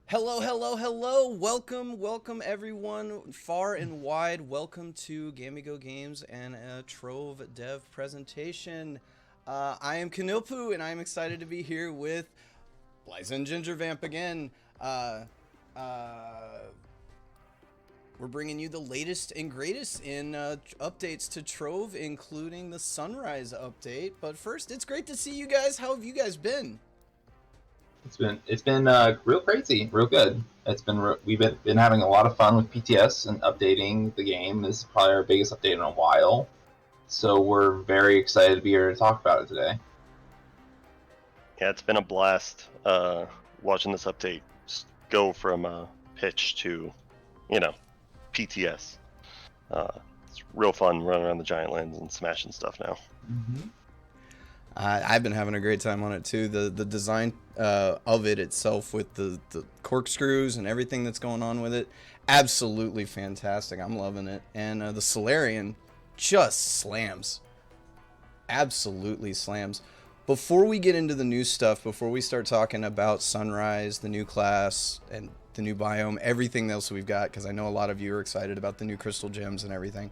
Hello, hello, hello. Welcome everyone far and wide. Welcome to Gamigo Games and a Trove dev presentation. I am Knilpu and I'm excited to be here with Bliza and Gingervamp again. Uh, uh, we're bringing you the latest and greatest in updates to Trove, including the Sunrise update. But first, it's great to see you guys. How have you guys been? It's been real crazy, real good. We've been having a lot of fun with PTS and updating the game. This is probably our biggest update in a while, so we're very excited to be here to talk about it today. Yeah, it's been a blast watching this update go from pitch to, PTS. It's real fun running around the giant lands and smashing stuff now. Mm-hmm. I've been having a great time on it too. The design of it itself with the corkscrews and everything that's going on with it, absolutely fantastic. I'm loving it. And the Solarian just slams. Absolutely slams. Before we get into the new stuff, before we start talking about Sunrise, the new class, and the new biome, everything else we've got, because I know a lot of you are excited about the new crystal gems and everything.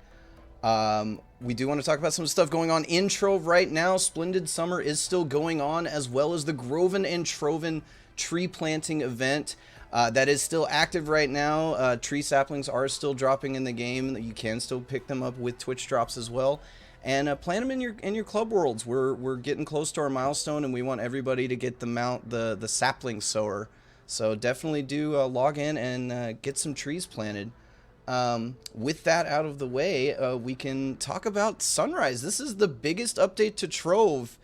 We do want to talk about some stuff going on in Trove right now. Splendid Summer is still going on, as well as the Groven and Troven tree planting event. That is still active right now. Tree saplings are still dropping in the game. You can still pick them up with Twitch drops as well. And plant them in your club worlds. We're getting close to our milestone, and we want everybody to get the sapling sower. So definitely do log in and get some trees planted. With that out of the way, we can talk about Sunrise. This is the biggest update to Trove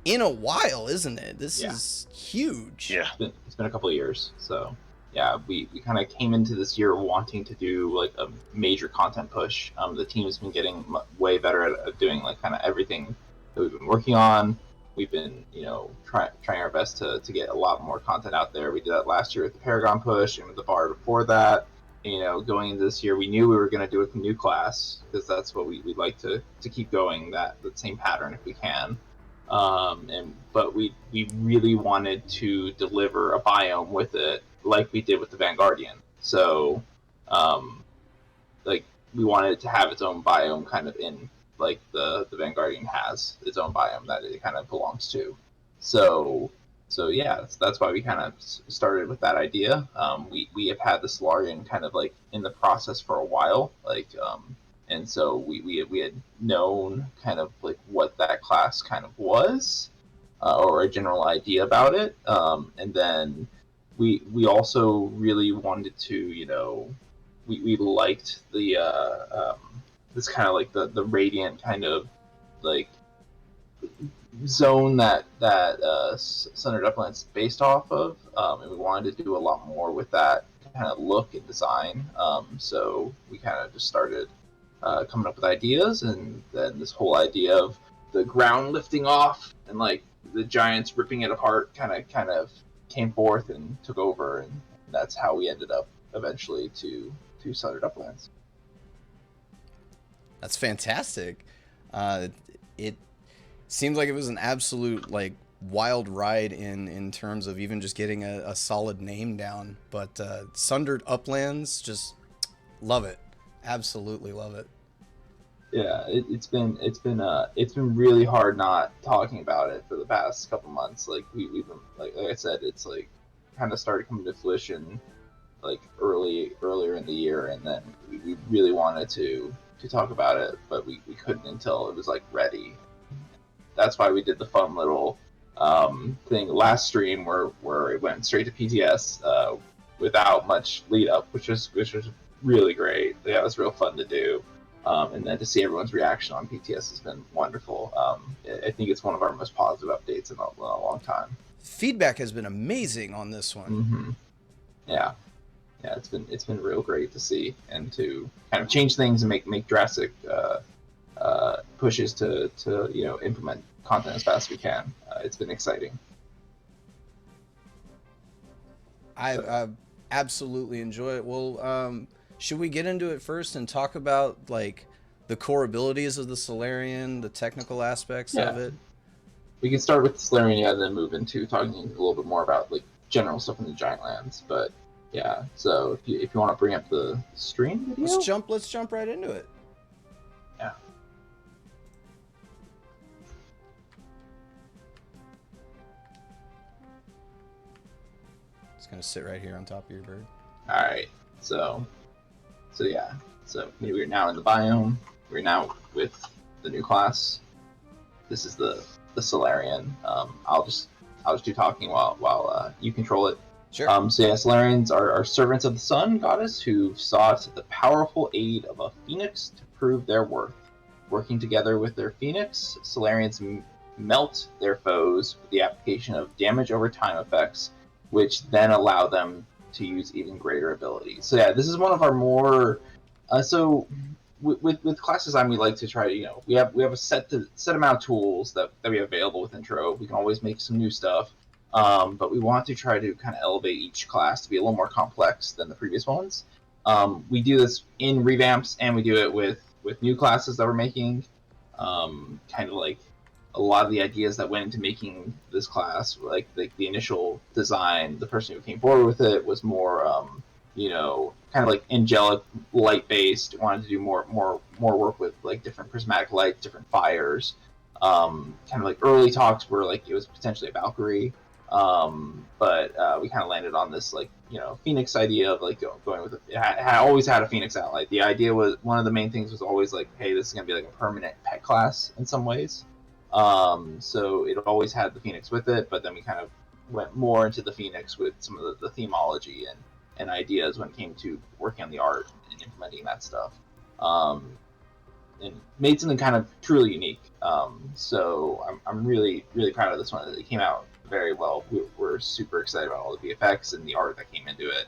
in a while, isn't it? This is huge. Yeah. It's been a couple of years, so yeah, we kind of came into this year wanting to do like a major content push. The team has been getting way better at doing like kind of everything that we've been working on. We've been, trying our best to get a lot more content out there. We did that last year with the Paragon push and with the bar before that. Going into this year, we knew we were going to do a new class because that's what we'd like to keep going that same pattern if we can. But we really wanted to deliver a biome with it, like we did with the Vanguardian. So, like we wanted it to have its own biome, kind of in like the Vanguardian has its own biome that it kind of belongs to. So yeah, that's why we kind of started with that idea. We have had the solarian kind of like in the process for a while, and so we had known kind of like what that class kind of was, or a general idea about it, and then we also really wanted to, we liked the this kind of like the radiant kind of like zone that sundered uplands based off of, and we wanted to do a lot more with that kind of look and design. So we kind of just started coming up with ideas, and then this whole idea of the ground lifting off and like the giants ripping it apart kind of came forth and took over, and that's how we ended up eventually to sundered uplands. That's fantastic. It seems like it was an absolute like wild ride in terms of even just getting a solid name down. But Sundered Uplands, just love it. Absolutely love it. Yeah, it's been really hard not talking about it for the past couple months. Like we've been like I said, it's like kind of started coming to fruition like earlier in the year, and then we really wanted to talk about it, but we couldn't until it was like ready. That's why we did the fun little thing last stream where it went straight to PTS without much lead up, which was really great. Yeah, it was real fun to do. And then to see everyone's reaction on PTS has been wonderful. I think it's one of our most positive updates in a long time. Feedback has been amazing on this one. Mm-hmm. Yeah, it's been real great to see and to kind of change things and make drastic pushes to implement content as fast as we can. It's been exciting. I absolutely enjoy it. Well, should we get into it first and talk about like the core abilities of the Solarian, the technical aspects of it? We can start with the Solarian and then move into talking a little bit more about like general stuff in the Giant Lands. But Yeah. So if you want to bring up the stream video, Let's jump right into it. Yeah. It's gonna sit right here on top of your bird. All right. So yeah. So we're now in the biome. We're now with the new class. This is the Solarian. I'll just do talking while you control it. Sure. So yeah, Solarians are servants of the sun goddess who sought the powerful aid of a phoenix to prove their worth. Working together with their phoenix, Solarians melt their foes with the application of damage over time effects, which then allow them to use even greater abilities. So yeah, this is one of our more with class design, we like to try to, we have a set amount of tools that we have available within Trove. We can always make some new stuff, but we want to try to kind of elevate each class to be a little more complex than the previous ones. We do this in revamps, and we do it with new classes that we're making. Kind of like a lot of the ideas that went into making this class, like the initial design, the person who came forward with it was more kind of like angelic light based. Wanted to do more work with like different prismatic light, different fires. Kind of like early talks were like it was potentially a Valkyrie, but we kind of landed on this like Phoenix idea of like going with it had always had a Phoenix ally. The idea was one of the main things was always like, hey, this is gonna be like a permanent pet class in some ways. So it always had the Phoenix with it, but then we kind of went more into the Phoenix with some of the themology and ideas when it came to working on the art and implementing that stuff, and made something kind of truly unique. So I'm really proud of this one. It came out very well. We're super excited about all the VFX and the art that came into it.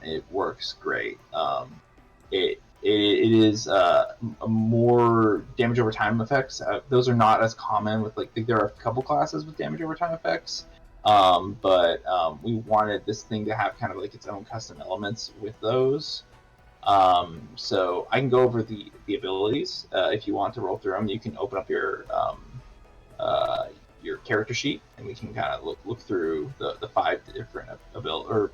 It works great. It is a more damage over time effects. Those are not as common with like there are a couple classes with damage over time effects. But we wanted this thing to have kind of like its own custom elements with those. So I can go over the abilities. If you want to roll through them, you can open up your character sheet, and we can kind of look through the 5 different abilities, or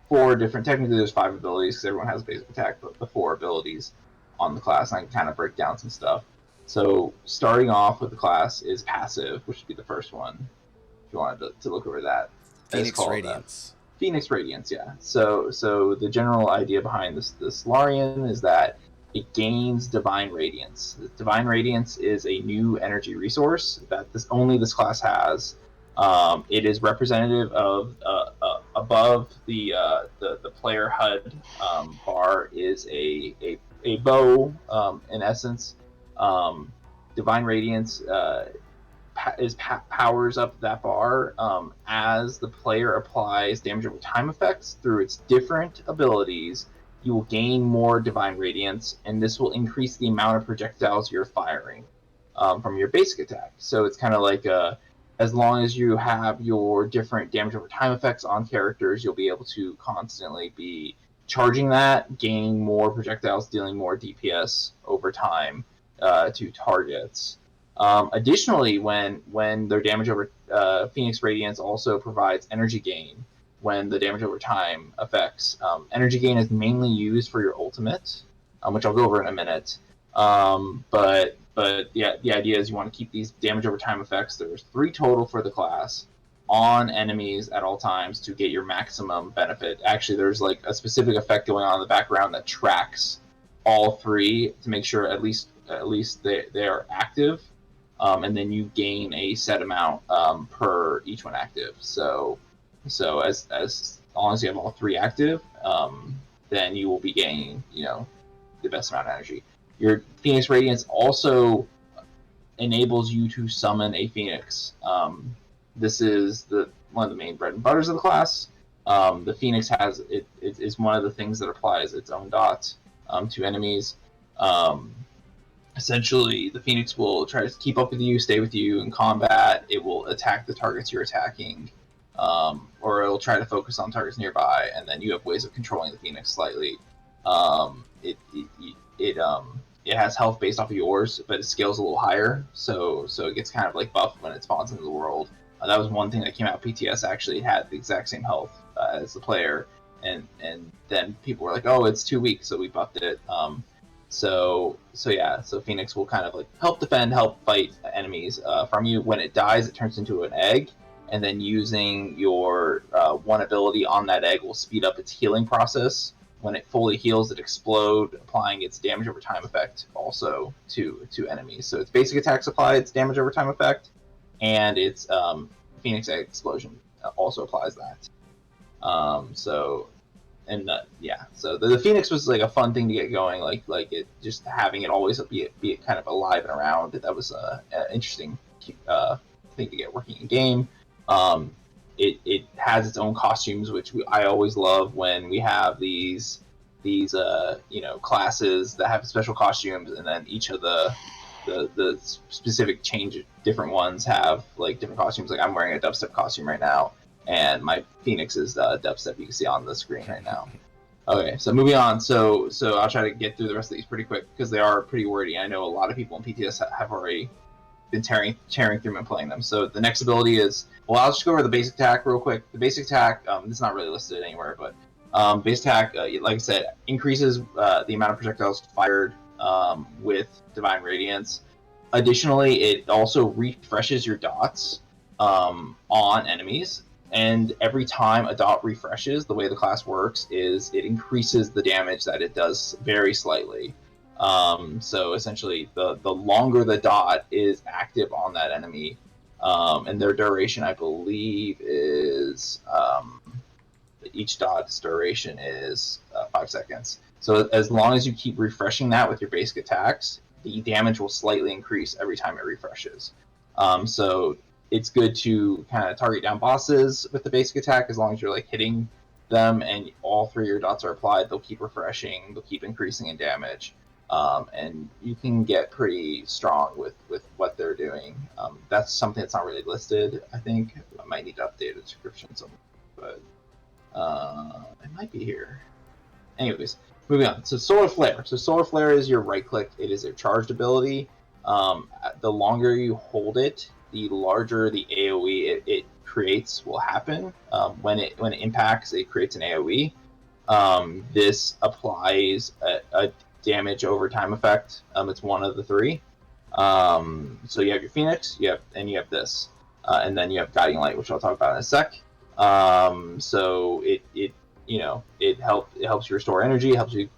4 different. Technically, there's 5 abilities because everyone has a basic attack, but the 4 abilities on the class, and I can kind of break down some stuff. So starting off with the class is passive, which would be the first one. You wanted to look over that. Phoenix Radiance. Phoenix Radiance, yeah. So the general idea behind this Solarian is that it gains Divine Radiance. Divine Radiance is a new energy resource that only this class has. It is representative of above the player HUD bar is a bow, in essence. Divine Radiance powers up that bar as the player applies damage over time effects through its different abilities. You will gain more Divine Radiance, and this will increase the amount of projectiles you're firing from your basic attack. So it's kind of like as long as you have your different damage over time effects on characters, you'll be able to constantly be charging that, gaining more projectiles, dealing more DPS over time to targets. Additionally, when their damage over Phoenix Radiance also provides energy gain when the damage over time affects. Energy gain is mainly used for your ultimate, which I'll go over in a minute. But yeah, the idea is you want to keep these damage over time effects. There's 3 total for the class on enemies at all times to get your maximum benefit. Actually, there's like a specific effect going on in the background that tracks all 3 to make sure at least they are active. And then you gain a set amount per each one active. So as long as you have all 3 active, then you will be gaining the best amount of energy. Your Phoenix Radiance also enables you to summon a Phoenix. This is one of the main bread and butters of the class. The Phoenix has it is one of the things that applies its own dot to enemies. Essentially, the Phoenix will try to keep up with you, stay with you in combat. It will attack the targets you're attacking, or it'll try to focus on targets nearby, and then you have ways of controlling the Phoenix slightly. It has health based off of yours, but it scales a little higher, so it gets kind of like buffed when it spawns into the world. That was one thing that came out. PTS actually had the exact same health as the player, and then people were like, oh, it's too weak, so we buffed it. So Phoenix will kind of like help defend, help fight enemies from you. When it dies, it turns into an egg, and then using your one ability on that egg will speed up its healing process. When it fully heals, it explodes, applying its damage over time effect also to enemies. So its basic attacks apply its damage over time effect, and its Phoenix Egg Explosion also applies that. So the Phoenix was like a fun thing to get going, like it just having it always be kind of alive and around. That was an interesting thing to get working in game. It has its own costumes, which I always love when we have these classes that have special costumes, and then each of the specific different ones have like different costumes. Like I'm wearing a dubstep costume right now, and my Phoenix is dubstep. You can see on the screen right now. Okay, so moving on. So I'll try to get through the rest of these pretty quick because they are pretty wordy. I know a lot of people in PTS have already been tearing through them and playing them. So the next ability is, well, I'll just go over the basic attack real quick. The basic attack, it's not really listed anywhere, but base attack, like I said, increases the amount of projectiles fired with Divine Radiance. Additionally, it also refreshes your dots on enemies. And every time a dot refreshes, the way the class works is it increases the damage that it does very slightly. So essentially, the longer the dot is active on that enemy, and their duration, I believe, is each dot's duration is 5 seconds. So as long as you keep refreshing that with your basic attacks, the damage will slightly increase every time it refreshes. So it's good to kind of target down bosses with the basic attack as long as you're like hitting them and all three of your dots are applied. They'll keep refreshing, they'll keep increasing in damage. And you can get pretty strong with what they're doing. That's something that's not really listed. I think I might need to update a description somewhere, but it might be here. Anyways, moving on. So Solar Flare. So Solar Flare is your right click. It is a charged ability. The longer you hold it, the larger the AoE it creates will happen. When it impacts, it creates an AoE. This applies a damage over time effect. It's one of the three. So you have your Phoenix, you have this, and then you have Guiding Light, which I'll talk about in a sec. So it helps you restore energy, it helps you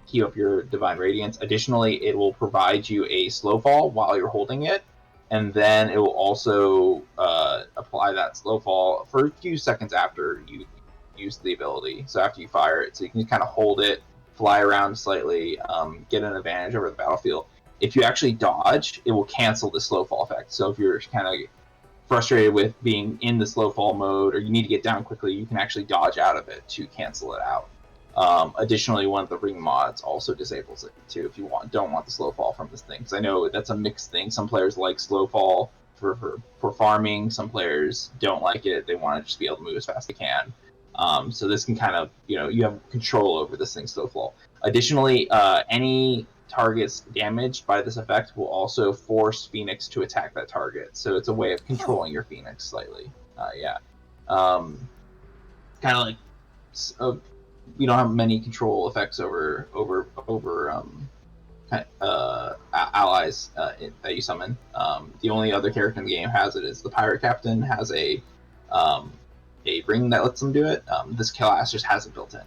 keep up your Divine Radiance. Additionally, it will provide you a slow fall while you're holding it, and then it will also apply that slow fall for a few seconds after you use the ability. So after you fire it, so you can kind of hold it, fly around slightly, get an advantage over the battlefield. If you actually dodge, it will cancel the slow fall effect. So if you're kind of frustrated with being in the slow fall mode or you need to get down quickly, you can actually dodge out of it to cancel it out. Additionally, one of the ring mods also disables it too if you don't want the slow fall from this thing. Because I know that's a mixed thing. Some players like slow fall for farming. Some players don't like it. They want to just be able to move as fast as they can. So this can kind of, you have control over this thing's slow fall. Additionally, any targets damaged by this effect will also force Phoenix to attack that target. So it's a way of controlling your Phoenix slightly. Kind of like we don't have many control effects over allies that you summon. The only other character in the game has it is the Pirate Captain has a ring that lets them do it. This class just has it built in.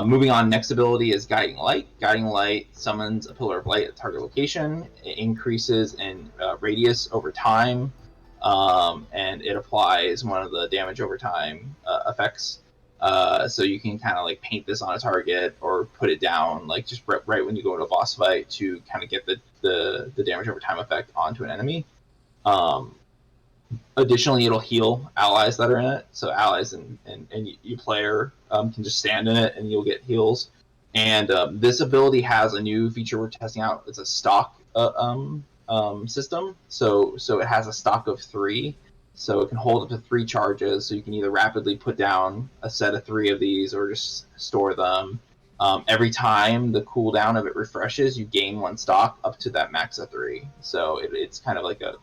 Moving on, next ability is Guiding Light. Guiding Light summons a pillar of light at target location. It increases in radius over time, and it applies one of the damage over time effects. So you can kind of like paint this on a target or put it down like just right when you go into a boss fight to kind of get the damage over time effect onto an enemy. Additionally, it'll heal allies that are in it. So allies and you player can just stand in it and you'll get heals. And this ability has a new feature we're testing out. It's a stock system. So it has a stock of 3. So it can hold up to 3 charges. So you can either rapidly put down a set of 3 of these or just store them. Every time the cooldown of it refreshes, you gain 1 stock up to that max of 3. So it's kind of like a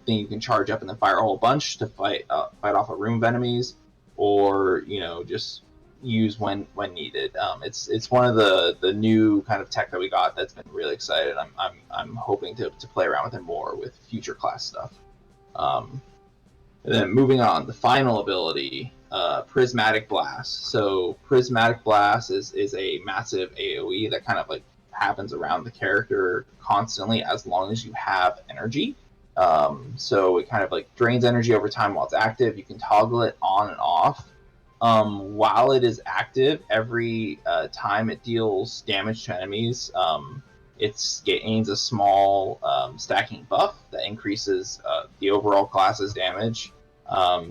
thing you can charge up and then fire a whole bunch to fight off a room of enemies, or just use when needed. It's one of the new kind of tech that we got that's been really excited. I'm hoping to play around with it more with future class stuff. And then moving on, the final ability, Prismatic Blast. So Prismatic Blast is a massive AoE that kind of like happens around the character constantly as long as you have energy. So it kind of like drains energy over time while it's active. You can toggle it on and off. While it is active, every time it deals damage to enemies, it gains a small stacking buff that increases the overall class's damage.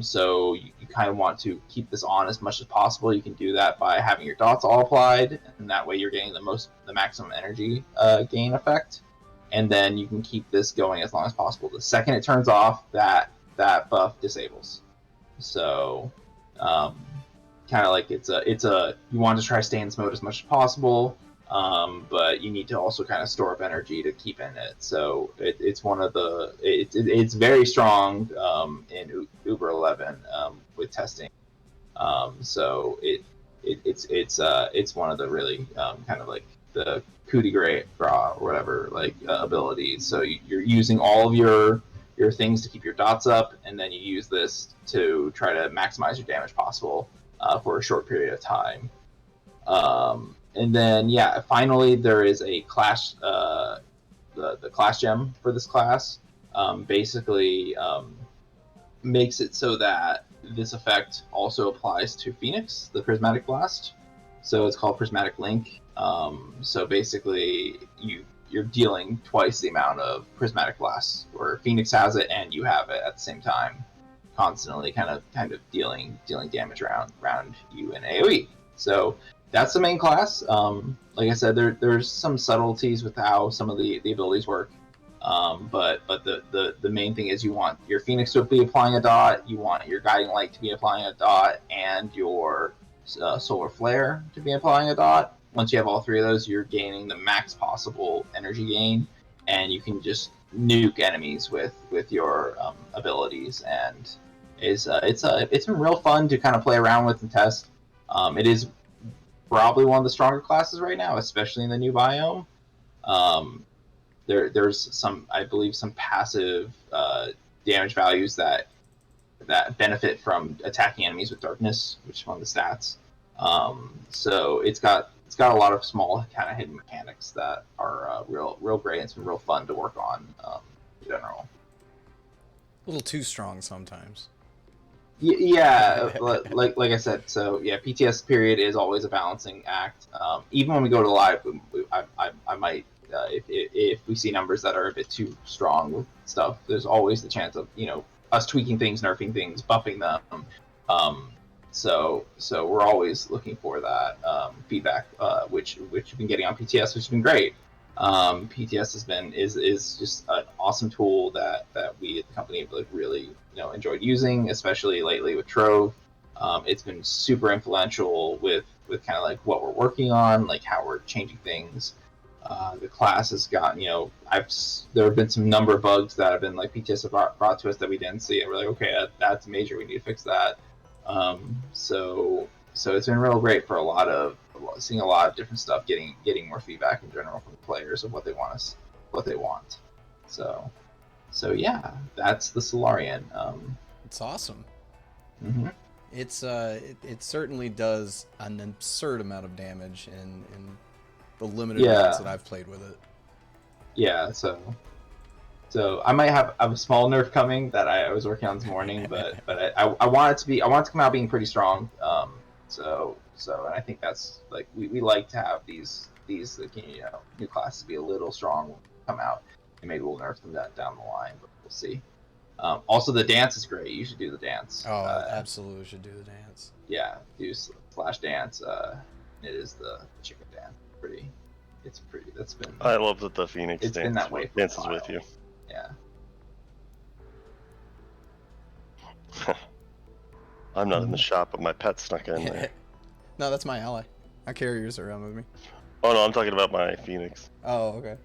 So you kind of want to keep this on as much as possible. You can do that by having your dots all applied, and that way you're getting the maximum energy gain effect. And then you can keep this going as long as possible. The second it turns off, that buff disables. So kind of like it's a you want to try to stay in this mode as much as possible. But you need to also kind of store up energy to keep in it. So it's one of the it's very strong in Uber 11 with testing. So it's one of the really kind of like the coup de grace or whatever like abilities. So you're using all of your things to keep your dots up, and then you use this to try to maximize your damage possible for a short period of time. And then, yeah, finally there is a clash, the clash gem for this class. Basically, makes it so that this effect also applies to Phoenix, the Prismatic Blast. So it's called Prismatic Link. So basically, you're dealing twice the amount of Prismatic Blasts, where Phoenix has it and you have it at the same time, constantly kind of dealing damage around you in AoE. So that's the main class. Like I said, there's some subtleties with how some of the abilities work. But the main thing is you want your Phoenix to be applying a dot, you want your Guiding Light to be applying a dot, and your Solar Flare to be applying a dot. Once you have all three of those, you're gaining the max possible energy gain, and you can just nuke enemies with your abilities. And it's been real fun to kind of play around with and test. It is probably one of the stronger classes right now, especially in the new biome. There's some, I believe, some passive damage values that benefit from attacking enemies with darkness, which is one of the stats. So it's got a lot of small kind of hidden mechanics that are real great. It's been real fun to work on in general. A little too strong sometimes. Yeah, like I said, so yeah, PTS period is always a balancing act. Even when we go to live, I might if we see numbers that are a bit too strong with stuff, there's always the chance of us tweaking things, nerfing things, buffing them. So we're always looking for that feedback, which we've been getting on PTS, which has been great. PTS is just an awesome tool that we at the company have like really enjoyed using, especially lately with Trove. It's been super influential with kind of like what we're working on, like how we're changing things. The class has got there have been some number of bugs that have been like PTS have brought to us that we didn't see, and we're like, okay, that's major, we need to fix that. So it's been real great for seeing a lot of different stuff, getting more feedback in general from the players of what they want. So yeah, that's the Solarian. It's awesome. Mm-hmm. It certainly does an absurd amount of damage in the limited amounts that I've played with it. Yeah, so I might have a small nerf coming that I was working on this morning, but I want it to come out being pretty strong. So and I think that's like we like to have these new classes be a little strong when they come out, and maybe we'll nerf them down the line, but we'll see. Also, the dance is great. You should do the dance. Oh, absolutely should do the dance. Yeah, do slash dance. It is the chicken dance. It's pretty. That's been. I love that the Phoenix it's been that way dances with you. Yeah. I'm not in the shop, but my pet snuck in there. No, that's my ally. I carry yours around with me. Oh no, I'm talking about my Phoenix. Oh, okay.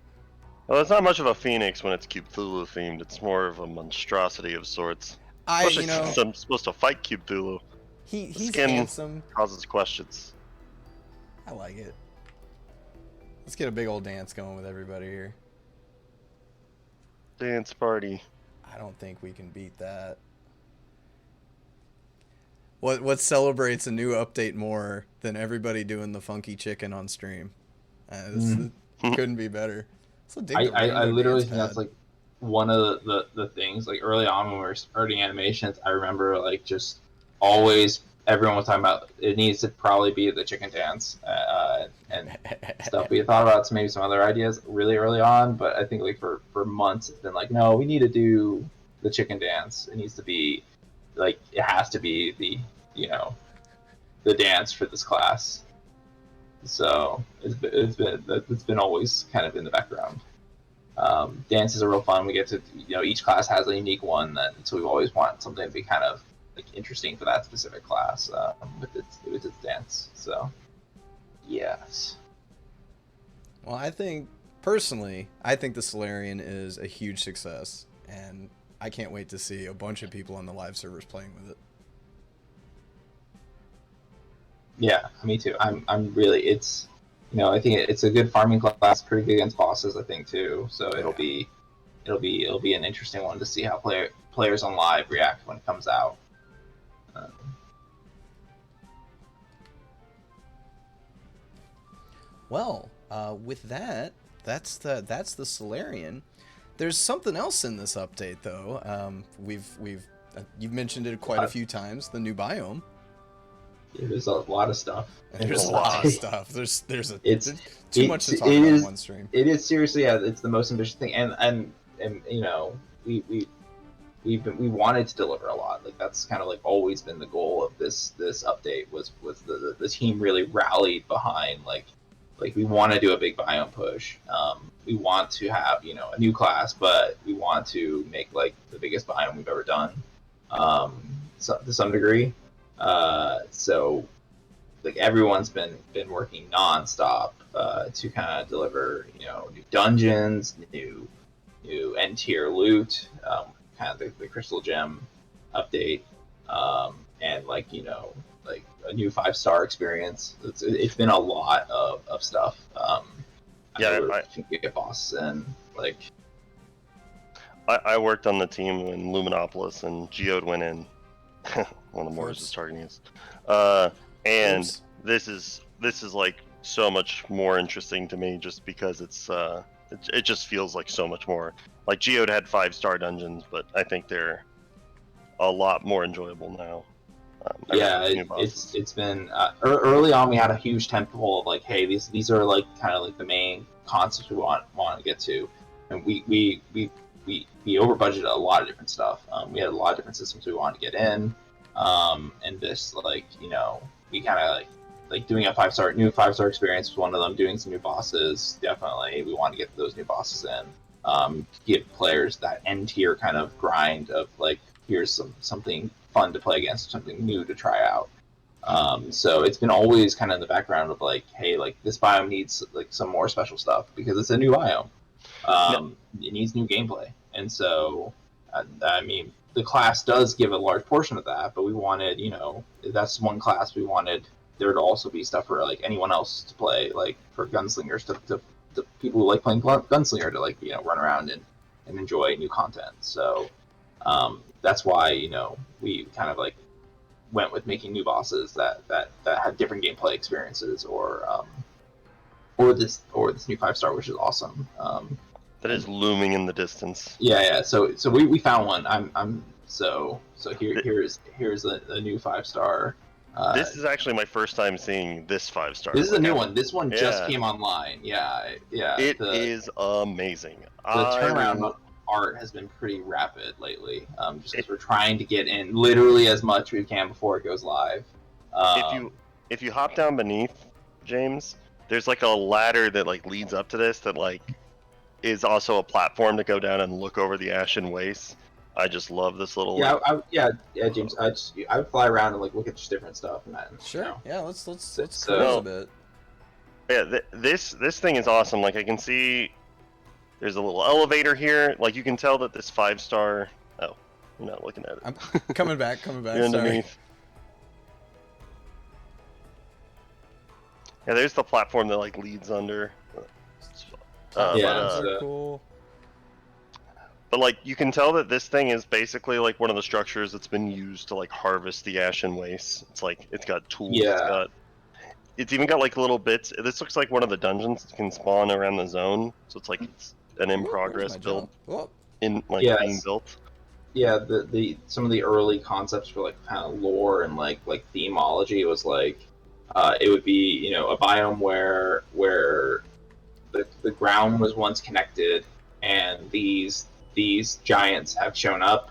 Well, it's not much of a Phoenix when it's Cthulhu themed. It's more of a monstrosity of sorts. I'm supposed to fight Cthulhu. He's Skin handsome. causes questions. I like it. Let's get a big old dance going with everybody here. Dance party. I don't think we can beat that. What celebrates a new update more than everybody doing the funky chicken on stream? This couldn't be better. So I literally think that's like one of the things. Like early on when we were starting animations, I remember like just always everyone was talking about it needs to probably be the chicken dance and stuff. We thought about maybe some other ideas really early on, but I think like for months it's been like, no, we need to do the chicken dance. It needs to be like it has to be the the dance for this class. So it's been always kind of in the background. Dances are real fun. We get to each class has a unique one so we always want something to be kind of like interesting for that specific class with its dance. So yes. Well, I think personally, the Solarian is a huge success, and I can't wait to see a bunch of people on the live servers playing with it. Yeah, me too. I'm really I think it's a good farming class, pretty good against bosses, I think too. So it'll be an interesting one to see how players on live react when it comes out. Well, with that, that's the Solarian. There's something else in this update though. You've mentioned it quite a few times. The new biome. Yeah, there's a lot of stuff. There's a lot of stuff. There's too much to talk about in one stream. It is seriously, it's the most ambitious thing, and we wanted to deliver a lot. Like that's kind of like always been the goal of this update was the team really rallied behind like we want to do a big biome push. We want to have a new class, but we want to make like the biggest biome we've ever done, to some degree. So like everyone's been working nonstop to kind of deliver new dungeons, new end tier loot, kind of the crystal gem update, and like a new 5-star experience. It's been a lot of stuff. I think we get bosses and like. I worked on the team in Luminopolis, and Geode went in. One of Morris is targeting us. And this is like so much more interesting to me just because it just feels like so much more. Like Geode had 5-star dungeons, but I think they're a lot more enjoyable now. It's been early on. We had a huge tentpole of like, hey, these are like kind of like the main concepts we want to get to, and we over budgeted a lot of different stuff. We had a lot of different systems we wanted to get in, and this we kind of like doing a new 5-star experience was one of them. Doing some new bosses, definitely we want to get those new bosses in. Give players that end tier kind of grind of like, here's something fun to play against, something new to try out. So it's been always kind of in the background of like, hey, like this biome needs like some more special stuff because it's a new biome. It needs new gameplay, and so I mean the class does give a large portion of that, but we wanted that's one class we wanted there to also be stuff for like anyone else to play, like for gunslingers to people who like playing gunslinger to like run around and enjoy new content. So that's why we kind of like went with making new bosses that had different gameplay experiences, or this new 5-star, which is awesome. That is looming in the distance. Yeah. So we found one. So here's a new 5-star. This is actually my first time seeing this 5-star. This is a new one. This one just came online. Yeah. It is amazing. The turnaround art has been pretty rapid lately, just because we're trying to get in literally as much we can before it goes live. If you hop down beneath, James, there's like a ladder that like leads up to this that like is also a platform to go down and look over the ashen waste. I just love this little. James. I would fly around and like look at just different stuff and that. Sure. Yeah. Let's cruise a bit. Yeah. This thing is awesome. Like I can see. There's a little elevator here. Like you can tell that this 5-star. Oh, you're not looking at it. I'm coming back. You're underneath. Yeah, there's the platform that like leads under. Platforms are cool. But like you can tell that this thing is basically like one of the structures that's been used to like harvest the ashen waste. It's like it's got tools. Yeah. It's even got like little bits. This looks like one of the dungeons that can spawn around the zone. So it's like it's an in progress build in like being built. Yeah, the some of the early concepts for like kind of lore and like themology was like it would be a biome where the ground was once connected, and these giants have shown up.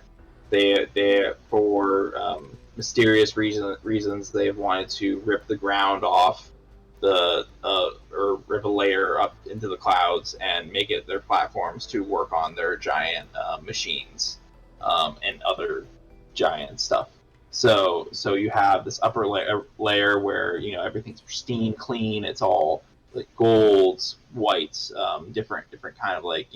They for mysterious reasons they have wanted to rip the ground off or rip a layer up into the clouds and make it their platforms to work on their giant machines and other giant stuff. So you have this upper layer where everything's pristine, clean. It's all like golds, whites, different kind of like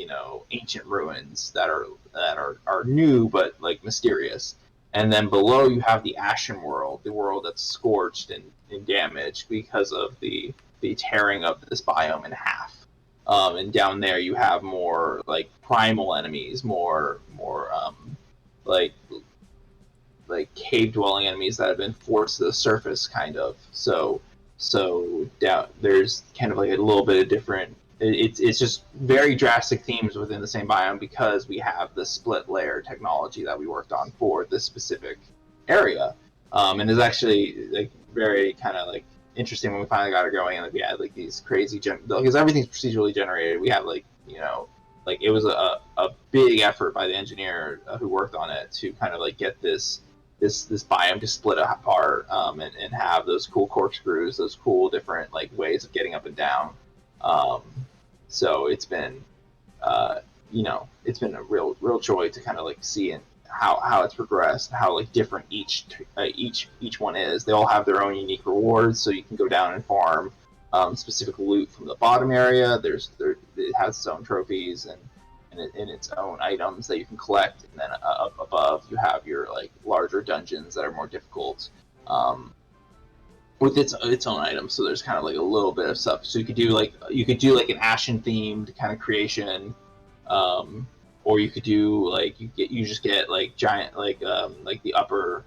ancient ruins that are new but like mysterious. And then below you have the Ashen world, the world that's scorched and damaged because of the tearing of this biome in half. And down there you have more like primal enemies, more like cave dwelling enemies that have been forced to the surface, kind of. So down there's kind of like a little bit of different. It's just very drastic themes within the same biome because we have the split layer technology that we worked on for this specific area, and it's actually like very kind of like interesting when we finally got it going and like, we had like these crazy because everything's procedurally generated. We have like like it was a big effort by the engineer who worked on it to kind of like get this biome to split apart and have those cool corkscrews, those cool different like ways of getting up and down. So it's been it's been a real joy to kind of like see how it's progressed, how like different each one is. They all have their own unique rewards, so you can go down and farm specific loot from the bottom area. It has its own trophies and its own items that you can collect, and then up above you have your like larger dungeons that are more difficult with its own items. So there's kind of like a little bit of stuff. So you could do like an Ashen themed kind of creation, or you could do like you just get like giant like the upper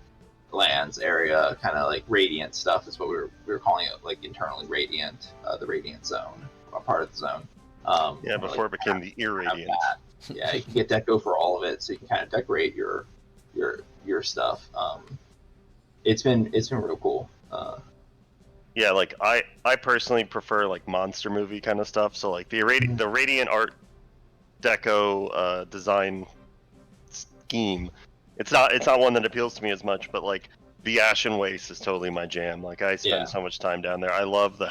lands area, kind of like radiant stuff is what we were calling it, like internally radiant, the radiant zone, a part of the zone. Before like, it became the irradiant. Yeah, you can get deco for all of it, so you can kind of decorate your stuff. It's been real cool. Yeah, like I personally prefer like monster movie kind of stuff. So like the radiant art deco design scheme, it's not one that appeals to me as much. But like the Ashen Waste is totally my jam. Like I spend so much time down there. I love the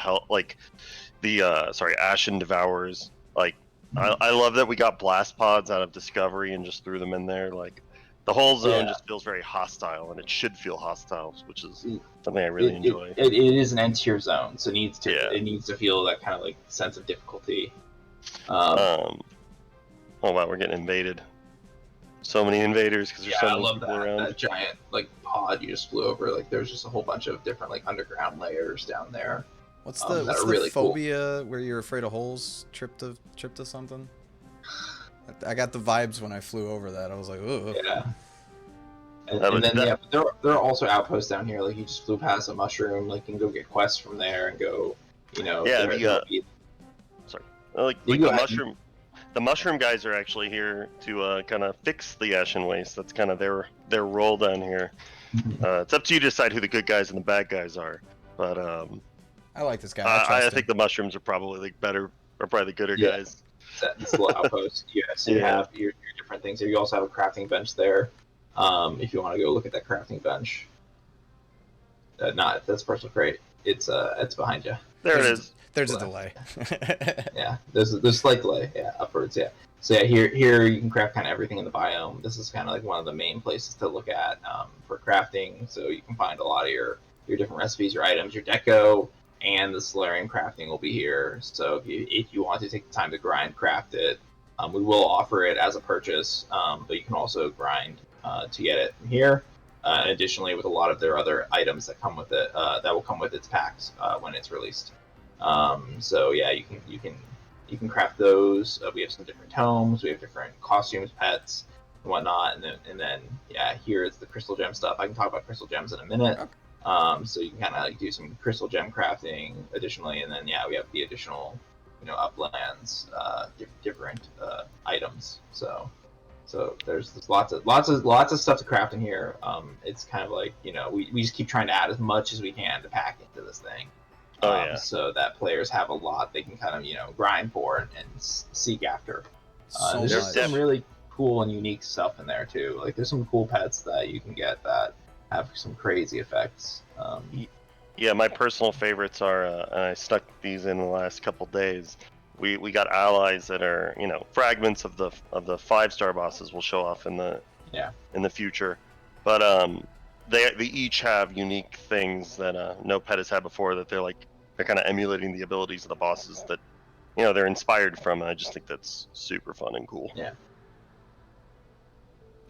Ashen Devourers. Like I love that we got blast pods out of Discovery and just threw them in there. Like the whole zone just feels very hostile, and it should feel hostile, which is something I really enjoy. It is an end-tier zone, so it needs to feel that kind of like sense of difficulty. Oh wow, we're getting invaded. So many invaders because there's so many people around. That giant like pod you just flew over. Like there's just a whole bunch of different like underground layers down there. What's the really phobia cool. Where you're afraid of holes? Trip to something? I got the vibes when I flew over that. I was like, ooh. Yeah. And then there are also outposts down here. Like you just flew past a mushroom. Like you can go get quests from there and go. The mushroom guys are actually here to kind of fix the Ashen Waste. That's kind of their role down here. It's up to you to decide who the good guys and the bad guys are. But I like this guy. I think the mushrooms are probably like better, or probably the gooder guys. This little outpost. So you have your different things. You also have a crafting bench there. If you want to go look at that crafting bench. That's personal crate. It's behind you. There it is. There's a delay. There's a slight delay. Upwards. So here you can craft kind of everything in the biome. This is kind of like one of the main places to look at for crafting. So you can find a lot of your different recipes, your items, your deco, and the solarian crafting will be here. So if you want to take the time to grind craft it, we will offer it as a purchase, but you can also grind to get it from here. Additionally, with a lot of their other items that come with it, that will come with its packs when it's released. So yeah, you can craft those. We have some different tomes. We have different costumes, pets, and whatnot. And then yeah, here is the crystal gem stuff. I can talk about crystal gems in a minute. Okay. So you can kind of do some crystal gem crafting additionally, and then yeah, we have the additional, uplands, different items. So there's lots of stuff to craft in here. It's kind of like we just keep trying to add as much as we can to pack into this thing. So that players have a lot they can kind of grind for and seek after. There's just some really cool and unique stuff in there too. Like there's some cool pets that you can get that have some crazy effects. Yeah, my personal favorites are, and I stuck these in the last couple days. We got allies that are fragments of the 5-star bosses will show off in the future, but they each have unique things that no pet has had before, that they're kind of emulating the abilities of the bosses that they're inspired from, and I just think that's super fun and cool. Yeah,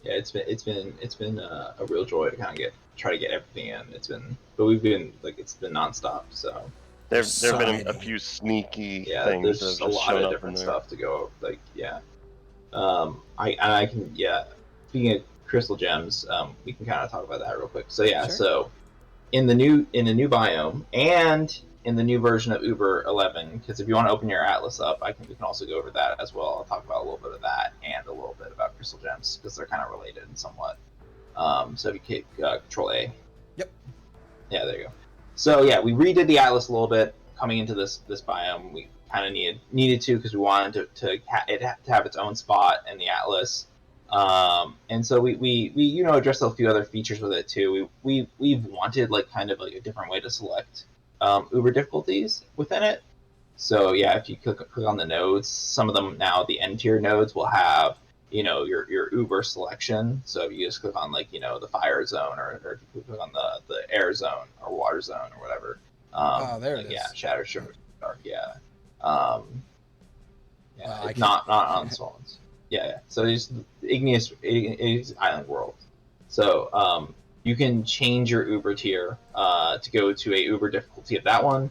it's been a real joy to kind of try to get everything in. It's been nonstop. So there've been a few sneaky things. There's just a lot of different stuff to go. I can Speaking of crystal gems, we can kind of talk about that real quick. So yeah, So in the new biome and in the new version of Uber 11, because if you want to open your atlas up, we can also go over that as well. I'll talk about a little bit of that and a little bit about crystal gems because they're kind of related in somewhat. So if you hit Control A. Yep. Yeah, there you go. So yeah, we redid the atlas a little bit coming into this biome. We kind of needed to because we wanted to have its own spot in the atlas. And so we addressed a few other features with it too. We've wanted kind of a different way to select Uber difficulties within it. So yeah, if you click on the nodes, some of them now, the N tier nodes will have your Uber selection. So if you just click on the fire zone, or if you click on the air zone or water zone or whatever. There it is. Yeah, shadow, shimmer, dark. Yeah. It's not on swans. Yeah. So there's igneous island world. So you can change your Uber tier to go to a Uber difficulty of that one.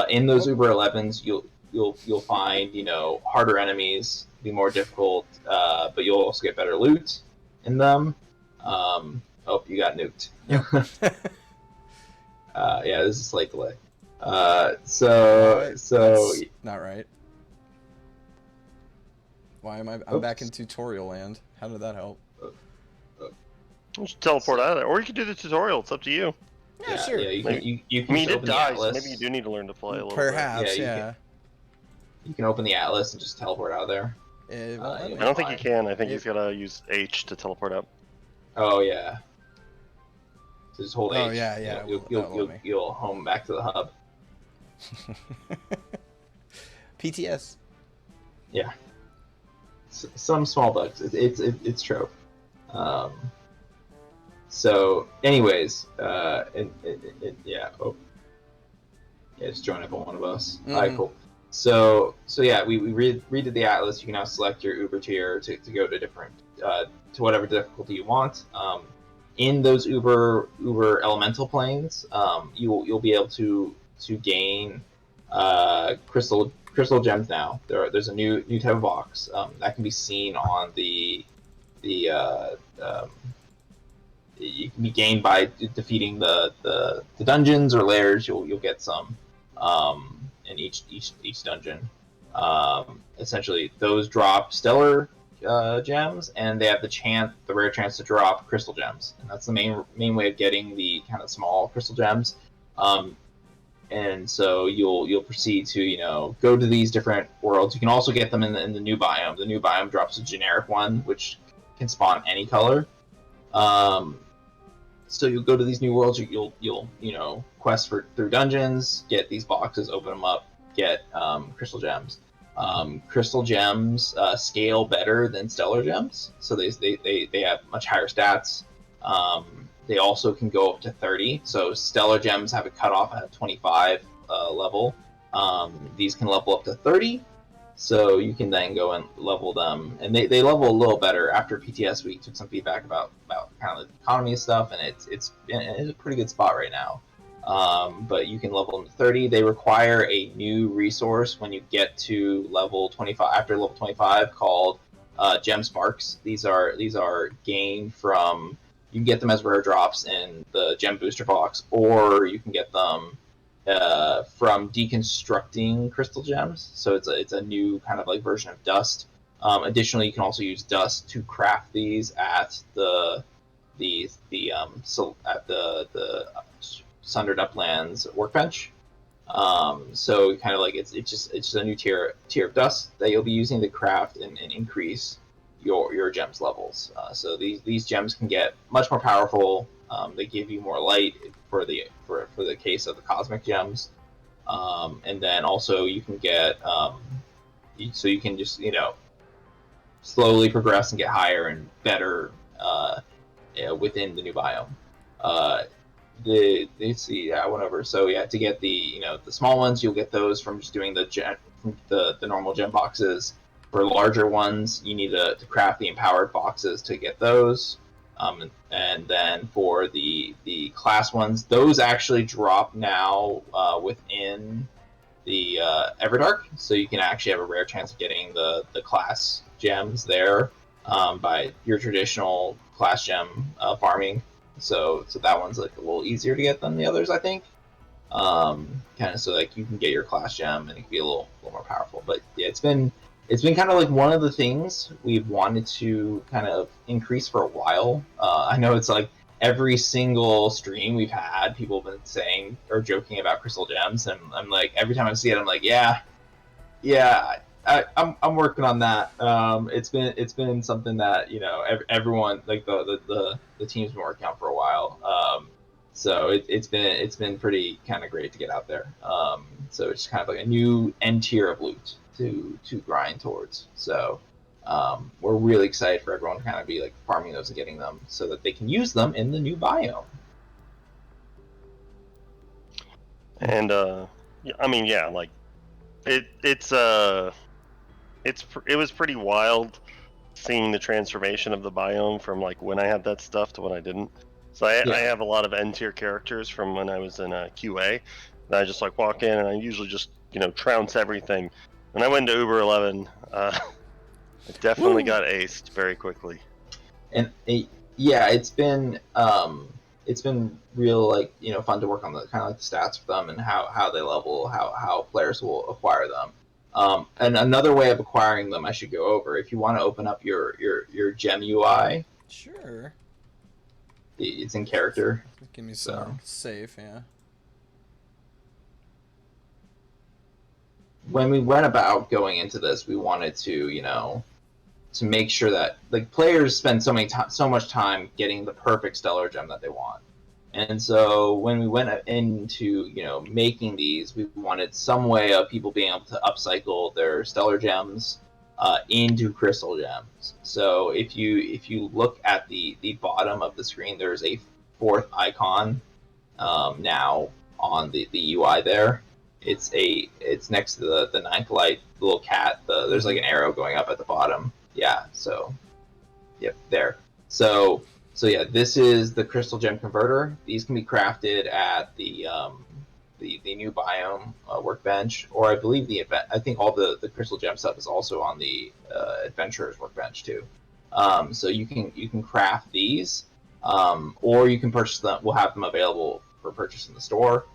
In those Uber 11s, you'll find harder enemies, be more difficult, but you'll also get better loot in them. You got nuked. Yep. Yeah, this is slight delay. That's not right. Why am I'm back in tutorial land? How did that help? Just teleport out of there, or you can do the tutorial. It's up to you. Yeah, sure. Yeah, you can. I mean, it open dies. The Maybe you do need to learn to play a little Perhaps, bit. You can open the atlas and just teleport out of there. I don't think you can. I think he's gotta use H to teleport up. Oh yeah. So just hold H. Oh yeah. You'll home back to the hub. PTS. Yeah. Some small bugs. It's Trove. So, anyways, yeah. Just join up on one of us. Mm-hmm. All right, cool. So yeah, we redid the atlas. You can now select your Uber tier to go to different to whatever difficulty you want. In those Uber elemental planes, you'll be able to gain crystal gems now. There's a new type of box that can be seen on the you can be gained by defeating the dungeons or lairs. You'll get some in each dungeon. Essentially, those drop stellar gems, and they have the rare chance to drop crystal gems, and that's the main way of getting the kind of small crystal gems. And so you'll proceed to go to these different worlds. You can also get them in the new biome. The new biome drops a generic one, which can spawn any color. So you'll go to these new worlds. You'll quest through dungeons, get these boxes, open them up, get crystal gems. Crystal gems scale better than stellar gems, so they have much higher stats. They also can go up to 30. So stellar gems have a cutoff at 25 level. These can level up to 30. So you can then go and level them, and they level a little better. After PTS, we took some feedback about kind of the economy and stuff, and it's in a pretty good spot right now. but you can level them to 30. They require a new resource when you get to level 25. After level 25, called gem sparks. These are gained from, you can get them as rare drops in the gem booster box, or you can get them from deconstructing crystal gems. So it's a new kind of like version of dust. Additionally, you can also use dust to craft these at the sundered uplands workbench. So kind of like it's just a new tier of dust that you'll be using to craft and increase your gems levels. So these gems can get much more powerful. They give you more light for the case of the cosmic gems, and then also you can get so you can just slowly progress and get higher and better within the new biome. Let's see, I went over. So yeah, to get the small ones, you'll get those from just doing the normal gem boxes. For larger ones, you need to craft the empowered boxes to get those. And then for the class ones, those actually drop now within the Everdark, so you can actually have a rare chance of getting the class gems there by your traditional class gem farming. So that one's like a little easier to get than the others, I think. Kind of so like you can get your class gem and it can be a little more powerful. But yeah, it's been kind of like one of the things we've wanted to kind of increase for a while. I know it's like every single stream we've had, people have been saying or joking about crystal gems, and I'm like, every time I see it, I'm like, yeah, I'm working on that. It's been something that everyone, like the team's been working on for a while. So it's been pretty kind of great to get out there. So it's kind of like a new end tier of loot to grind towards. So we're really excited for everyone to kind of be like farming those and getting them so that they can use them in the new biome. And I mean, yeah, like it was pretty wild seeing the transformation of the biome from like when I had that stuff to when I didn't. So I have a lot of N tier characters from when I was in QA, and I just like walk in and I usually just trounce everything. When I went to Uber 11, I definitely got aced very quickly. And it's been real like fun to work on the kind of like the stats for them and how they level, how players will acquire them. And another way of acquiring them I should go over, if you want to open up your gem UI. Sure. It's in character. Give me some safe, yeah. When we went about going into this, we wanted to, to make sure that like players spend so much time getting the perfect stellar gem that they want. And so when we went into, making these, we wanted some way of people being able to upcycle their stellar gems into crystal gems. So if you look at the bottom of the screen, there's a fourth icon now on the UI there. It's next to the ninth light, the little cat. There's like an arrow going up at the bottom. Yeah. So, yep, there. So yeah, this is the crystal gem converter. These can be crafted at the new biome workbench, or I believe I think all the crystal gem stuff is also on the adventurer's workbench too. So you can craft these, or you can purchase them. We'll have them available for purchase in the store.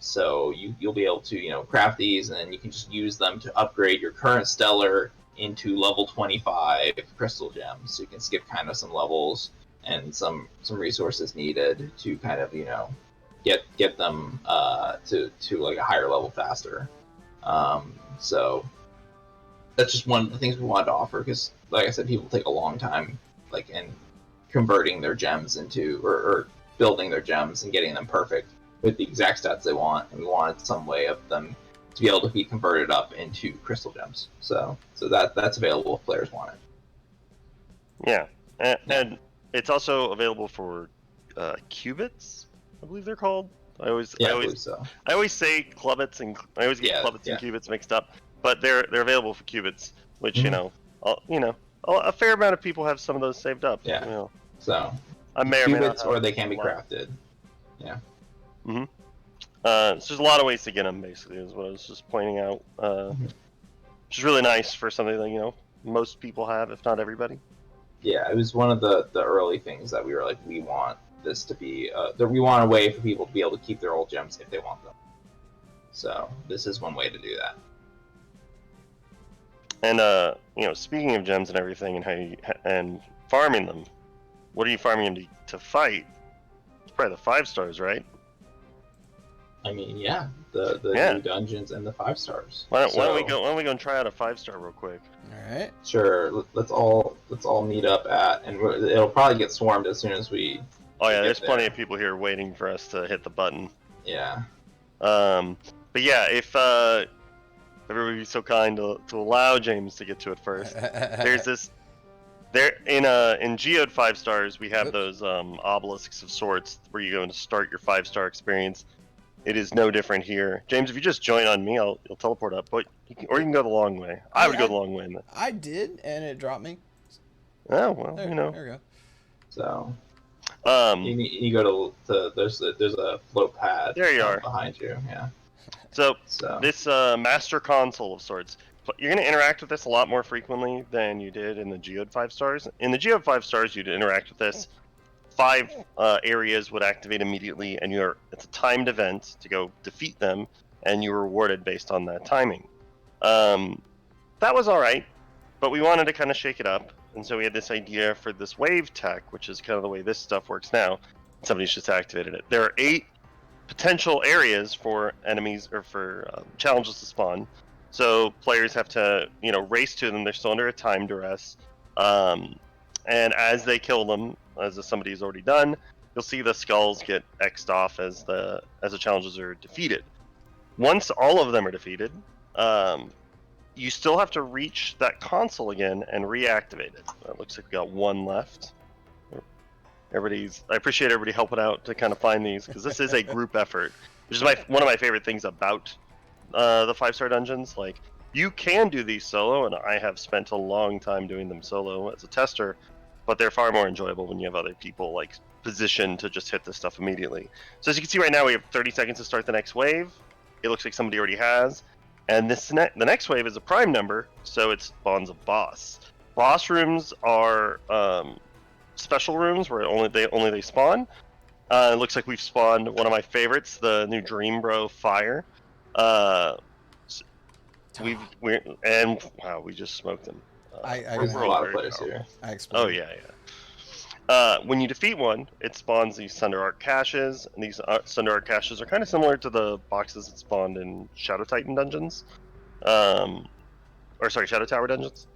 So you'll be able to craft these, and then you can just use them to upgrade your current stellar into level 25 crystal gems. So you can skip kind of some levels and some resources needed to kind of get them to like a higher level faster. So that's just one of the things we wanted to offer, because like I said, people take a long time like in converting their gems into or building their gems and getting them perfect with the exact stats they want, and we wanted some way of them to be able to be converted up into crystal gems. So that's available if players want it. Yeah, and it's also available for qubits, I believe they're called. I always say clubbits, and I always get clubbits and qubits mixed up, but they're available for qubits, which a fair amount of people have some of those saved up. Yeah. So I may or may not or they can be crafted. Yeah. So there's a lot of ways to get them, basically, is what I was just pointing out. Which is really nice for something that, most people have, if not everybody. Yeah, it was one of the early things that we were like, we want this to be, we want a way for people to be able to keep their old gems if they want them. So this is one way to do that. And speaking of gems and everything, and farming them, what are you farming them to fight? It's probably the 5 stars, right? I mean, yeah, the new dungeons and the 5 stars. Why don't we go and try out a 5-star real quick? All right. Sure. Let's all meet up and it'll probably get swarmed as soon as we. Oh yeah, there's plenty of people here waiting for us to hit the button. Yeah. But yeah, if everybody would be so kind to allow James to get to it first. There's this. In Geode 5 stars, we have those obelisks of sorts where you go to start your 5-star experience. It is no different here. James, if you just join on me, you'll teleport up, but you can go the long way. I would go the long way. I did, and it dropped me. Oh well, There we go. So. You go to there's a float pad. There you are behind you. Yeah. So this master console of sorts. You're going to interact with this a lot more frequently than you did in the Geode 5 stars. In the Geode 5 stars, you'd interact with this. 5 areas would activate immediately, and it's a timed event to go defeat them, and you're rewarded based on that timing. That was all right, but we wanted to kind of shake it up, and so we had this idea for this wave tech, which is kind of the way this stuff works now. Somebody's just activated it. There are 8 potential areas for enemies or for challenges to spawn. So players have to, race to them. They're still under a time duress. And as they kill them, as somebody's already done, you'll see the skulls get X'd off as the challenges are defeated. Once all of them are defeated, you still have to reach that console again and reactivate it. It looks like we got 1 left. I appreciate everybody helping out to kind of find these, because this is a group effort, which is one of my favorite things about the 5-star dungeons. Like, you can do these solo, and I have spent a long time doing them solo as a tester, but they're far more enjoyable when you have other people positioned to just hit this stuff immediately. So as you can see right now, we have 30 seconds to start the next wave. It looks like somebody already has, and the next wave is a prime number, so it spawns a boss. Boss rooms are special rooms where only they spawn. It looks like we've spawned one of my favorites, the new Dream Bro Fire. Wow, we just smoked them. There's a lot of players here. I explained. Oh yeah. When you defeat one, it spawns these sundered caches, and these sundered caches are kind of similar to the boxes that spawned in Shadow Titan dungeons, Shadow Tower dungeons.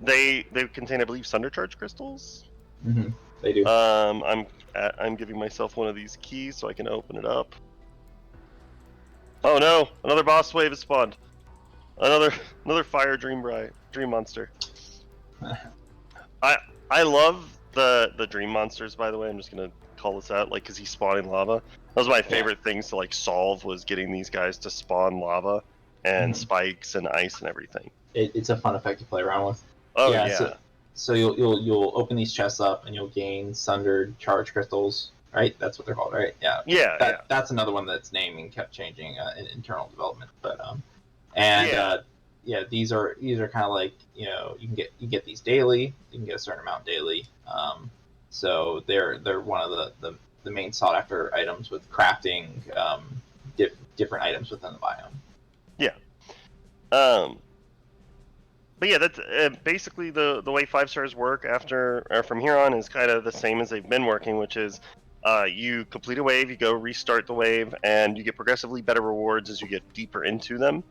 They contain, I believe, Sundercharge crystals. Mm-hmm. They do. I'm giving myself one of these keys so I can open it up. Oh no! Another boss wave has spawned. Another fire dream monster. I love the dream monsters, by the way. I'm just gonna call this out, because he's spawning lava. That was my favorite things to solve, was getting these guys to spawn lava and spikes and ice and everything. It's a fun effect to play around with. Oh yeah. So you'll open these chests up and you'll gain sundered charge crystals, right? That's what they're called, right? Yeah. Yeah. That's another one that's named and kept changing in internal development. But these are kind of you can get these daily. You can get a certain amount daily. So they're one of the main sought after items with crafting different items within the biome. Yeah. But yeah, that's basically the way 5 stars work from here on is kind of the same as they've been working, which is you complete a wave, you go restart the wave, and you get progressively better rewards as you get deeper into them,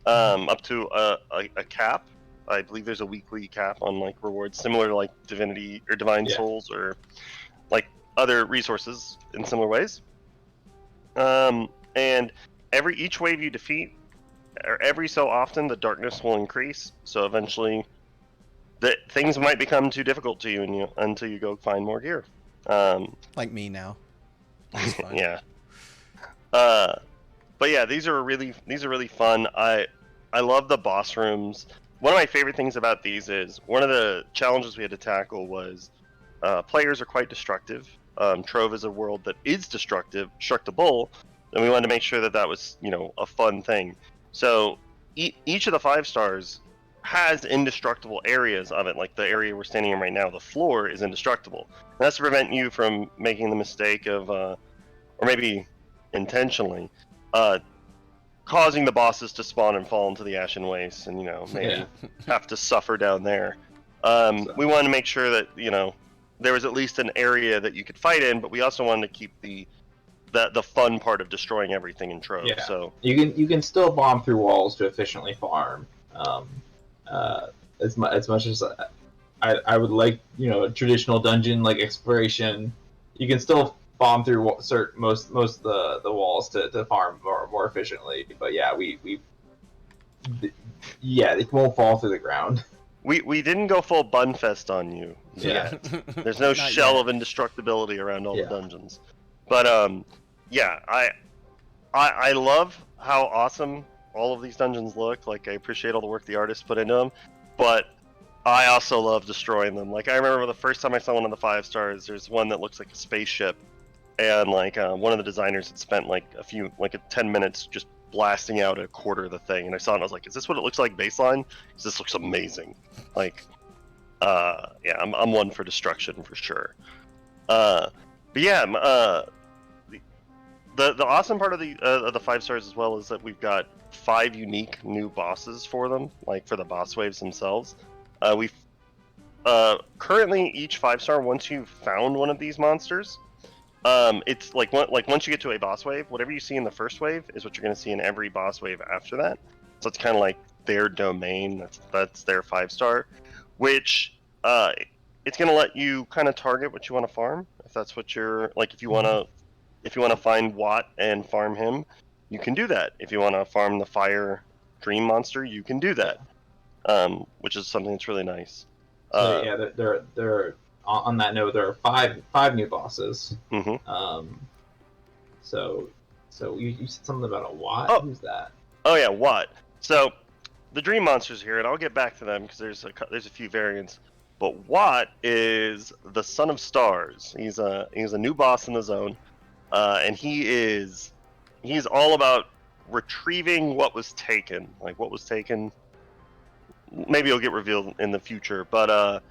up to a cap. I believe there's a weekly cap on rewards, similar to Divinity or Divine Souls or other resources in similar ways. And each wave you defeat, or every so often, the darkness will increase. So eventually, things might become too difficult to you until you go find more gear. Like me now. Yeah. But yeah, these are really fun. I love the boss rooms. One of my favorite things about these is one of the challenges we had to tackle was players are quite destructive, Trove is a world that is destructible, and we wanted to make sure that that was, you know, a fun thing. So each of the 5 stars has indestructible areas of it. Like the area we're standing in right now, the floor is indestructible. And that's to prevent you from making the mistake of, or maybe intentionally, causing the bosses to spawn and fall into the Ashen Waste, and, you know, maybe have to suffer down there. We wanted to make sure that, you know, there was at least an area that you could fight in, but we also wanted to keep the fun part of destroying everything in Trove. Yeah. So you can still bomb through walls to efficiently farm. As much as I would like, you know, a traditional dungeon like exploration, you can still bomb through most of the walls to farm more efficiently. But yeah, it won't fall through the ground. we didn't go full Bunfest on you yet. There's no shell of indestructibility around all the dungeons. But yeah, I love how awesome all of these dungeons look. Like, I appreciate all the work the artists put into them, but I also love destroying them. Like, I remember the first time I saw one of the 5 stars, there's one that looks like a spaceship, and like one of the designers had spent like 10 minutes just blasting out a quarter of the thing, and I saw it and I was like, is this what it looks like baseline? Because this looks amazing. Like, yeah, I'm one for destruction for sure. But yeah, the awesome part of the 5 stars as well is that we've got 5 unique new bosses for them, like for the boss waves themselves. We've currently each 5 star, once you've found one of these monsters, it's like once you get to a boss wave, whatever you see in the first wave is what you're going to see in every boss wave after that. So it's kind of like their domain. That's their 5 star, which it's going to let you kind of target what you want to farm. If that's what you're like, if you want to find Watt and farm him, you can do that. If you want to farm the fire dream monster, you can do that, which is something that's really nice. So yeah, there. On that note, there are five new bosses. Mm-hmm. So you said something about a Watt. Oh. Who's that? Oh yeah, Watt. So the dream monsters here, and I'll get back to them because there's a few variants. But Watt is the Son of Stars. He's a new boss in the zone, and he's all about retrieving what was taken. Like, what was taken, maybe it'll get revealed in the future. But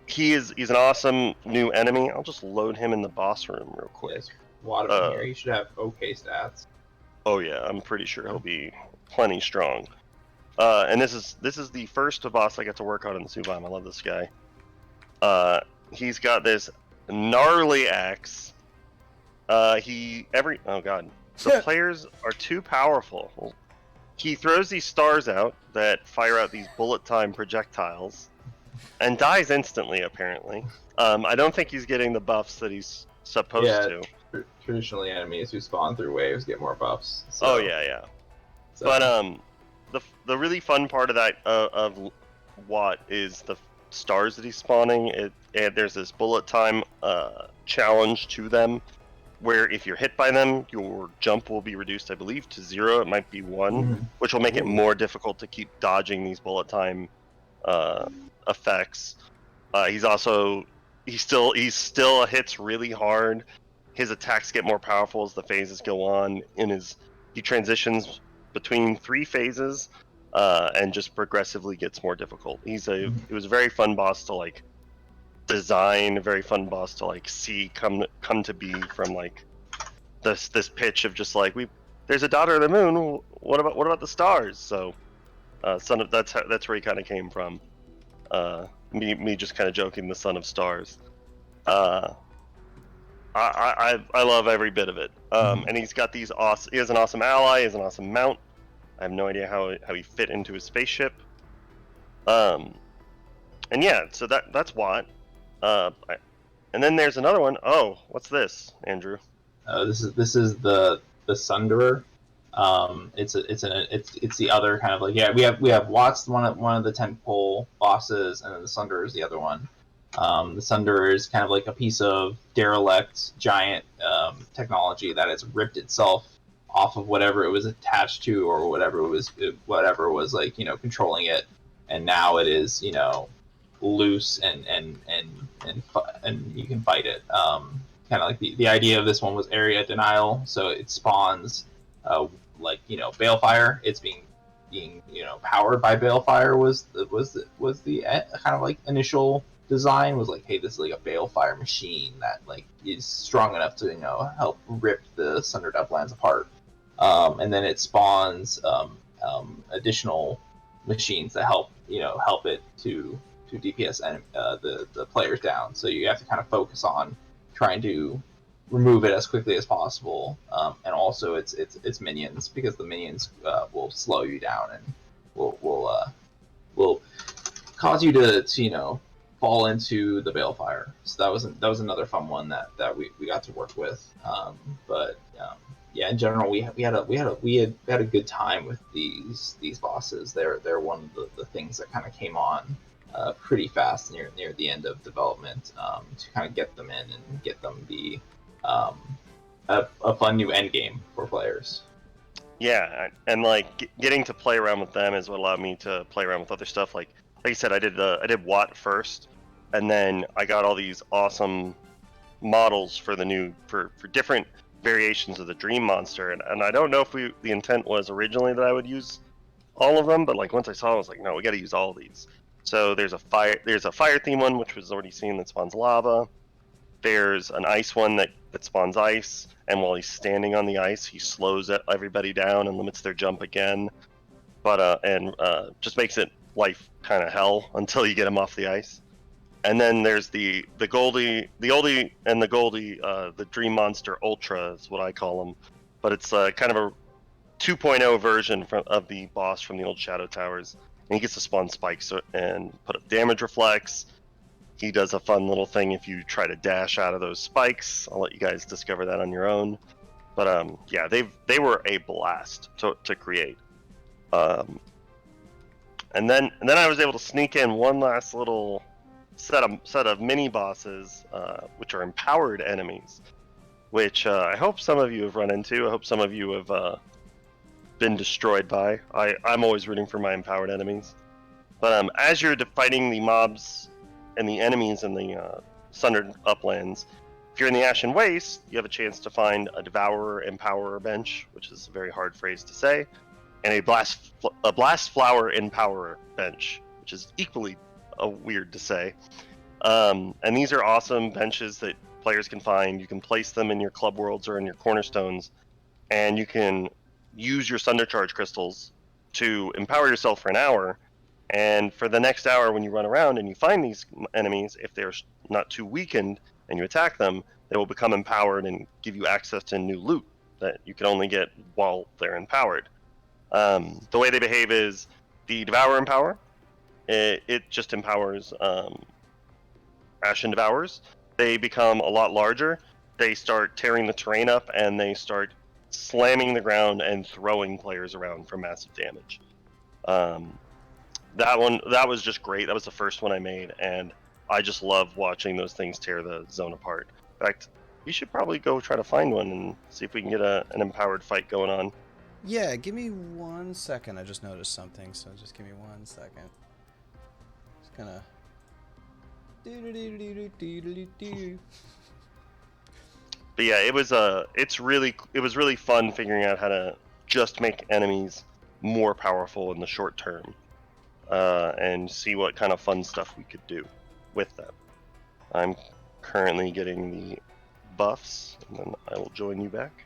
he's an awesome new enemy. I'll just load him in the boss room real quick. Yes, Watt in here. He should have okay stats. Oh yeah, I'm pretty sure he'll be plenty strong. And this is the first boss I got to work on in the Subime. I love this guy. He's got this gnarly axe. Oh god, the players are too powerful. He throws these stars out that fire out these bullet time projectiles, and dies instantly. Apparently, I don't think he's getting the buffs that he's supposed to. Traditionally, enemies who spawn through waves get more buffs. So. Oh yeah. So. But the really fun part of that of Watt is the stars that he's spawning. There's this bullet time challenge to them, where if you're hit by them, your jump will be reduced, I believe, to 0. It might be 1, which will make it more difficult to keep dodging these bullet time effects. He still hits really hard. His attacks get more powerful as the phases go on. He transitions between 3 phases and just progressively gets more difficult. It was a very fun boss to like design, a very fun boss to like see come to be from like this pitch of just like there's a daughter of the moon. What about the stars? So that's where he kind of came from. Me just kind of joking, the Son of Stars. I love every bit of it. And he's got he has an awesome ally, he has an awesome mount. I have no idea how he fit into his spaceship. And yeah, so that's Watt. And then there's another one. Oh, what's this, Andrew? This is the Sunderer. It's the other kind of like, yeah, we have Watt's one of the tentpole bosses, and then the Sunderer is the other one. The Sunderer is kind of like a piece of derelict giant technology that has ripped itself off of whatever it was attached to, or whatever was like, controlling it, and now it is, loose and you can fight it. kind of like the idea of this one was area denial. So it spawns like balefire. It's being powered by balefire was the kind of like initial design was like, hey, this is like a balefire machine that like is strong enough to help rip the sundered uplands apart. And then it spawns additional machines that help it to DPS and the players down. So you have to kind of focus on trying to remove it as quickly as possible, and also its minions, because the minions will slow you down and will cause you to fall into the balefire. So that was another fun one that we got to work with. But yeah, in general, we had a good time with these bosses. They're one of the things that kind of came on pretty fast near the end of development, to kind of get them in and get them be a fun new end game for players. Yeah, and like getting to play around with them is what allowed me to play around with other stuff. Like I said, I did Watt first, and then I got all these awesome models for for different variations of the Dream Monster, and I don't know if the intent was originally that I would use all of them, but like once I saw it, I was like, no, we got to use all of these. So there's a fire theme one, which was already seen, that spawns lava. There's an ice one that spawns ice, and while he's standing on the ice, he slows everybody down and limits their jump again. But just makes it life kind of hell until you get him off the ice. And then there's the oldie and the Goldie, the Dream Monster Ultra is what I call him. But it's kind of a 2.0 version of the boss from the old Shadow Towers. And he gets to spawn spikes and put up damage reflex. He does a fun little thing if you try to dash out of those spikes. I'll let you guys discover that on your own. But yeah, they were a blast to create. And then I was able to sneak in one last little set of mini bosses, which are empowered enemies, which I hope some of you have run into. I hope some of you have been destroyed by. I'm always rooting for my empowered enemies. But as you're fighting the mobs and the enemies in the sundered uplands, if you're in the Ashen Waste, you have a chance to find a Devourer Empowerer bench, which is a very hard phrase to say, and a Blast Flower Empowerer bench, which is equally weird to say. And these are awesome benches that players can find. You can place them in your club worlds or in your cornerstones, and you can use your Sunder Charge crystals to empower yourself for an hour. And for the next hour, when you run around and you find these enemies, if they're not too weakened and you attack them, they will become empowered and give you access to new loot that you can only get while they're empowered. The way they behave is the Devourer Empower. It just empowers Ashen Devourers. They become a lot larger. They start tearing the terrain up, and they start slamming the ground and throwing players around for massive damage. That was just great. That was the first one I made, and I just love watching those things tear the zone apart. In fact, you should probably go try to find one and see if we can get an empowered fight going on. Yeah, give me 1 second. I just noticed something, so just give me 1 second. Just gonna. But yeah, it was really fun figuring out how to just make enemies more powerful in the short term, and see what kind of fun stuff we could do with them. I'm currently getting the buffs, and then I will join you back.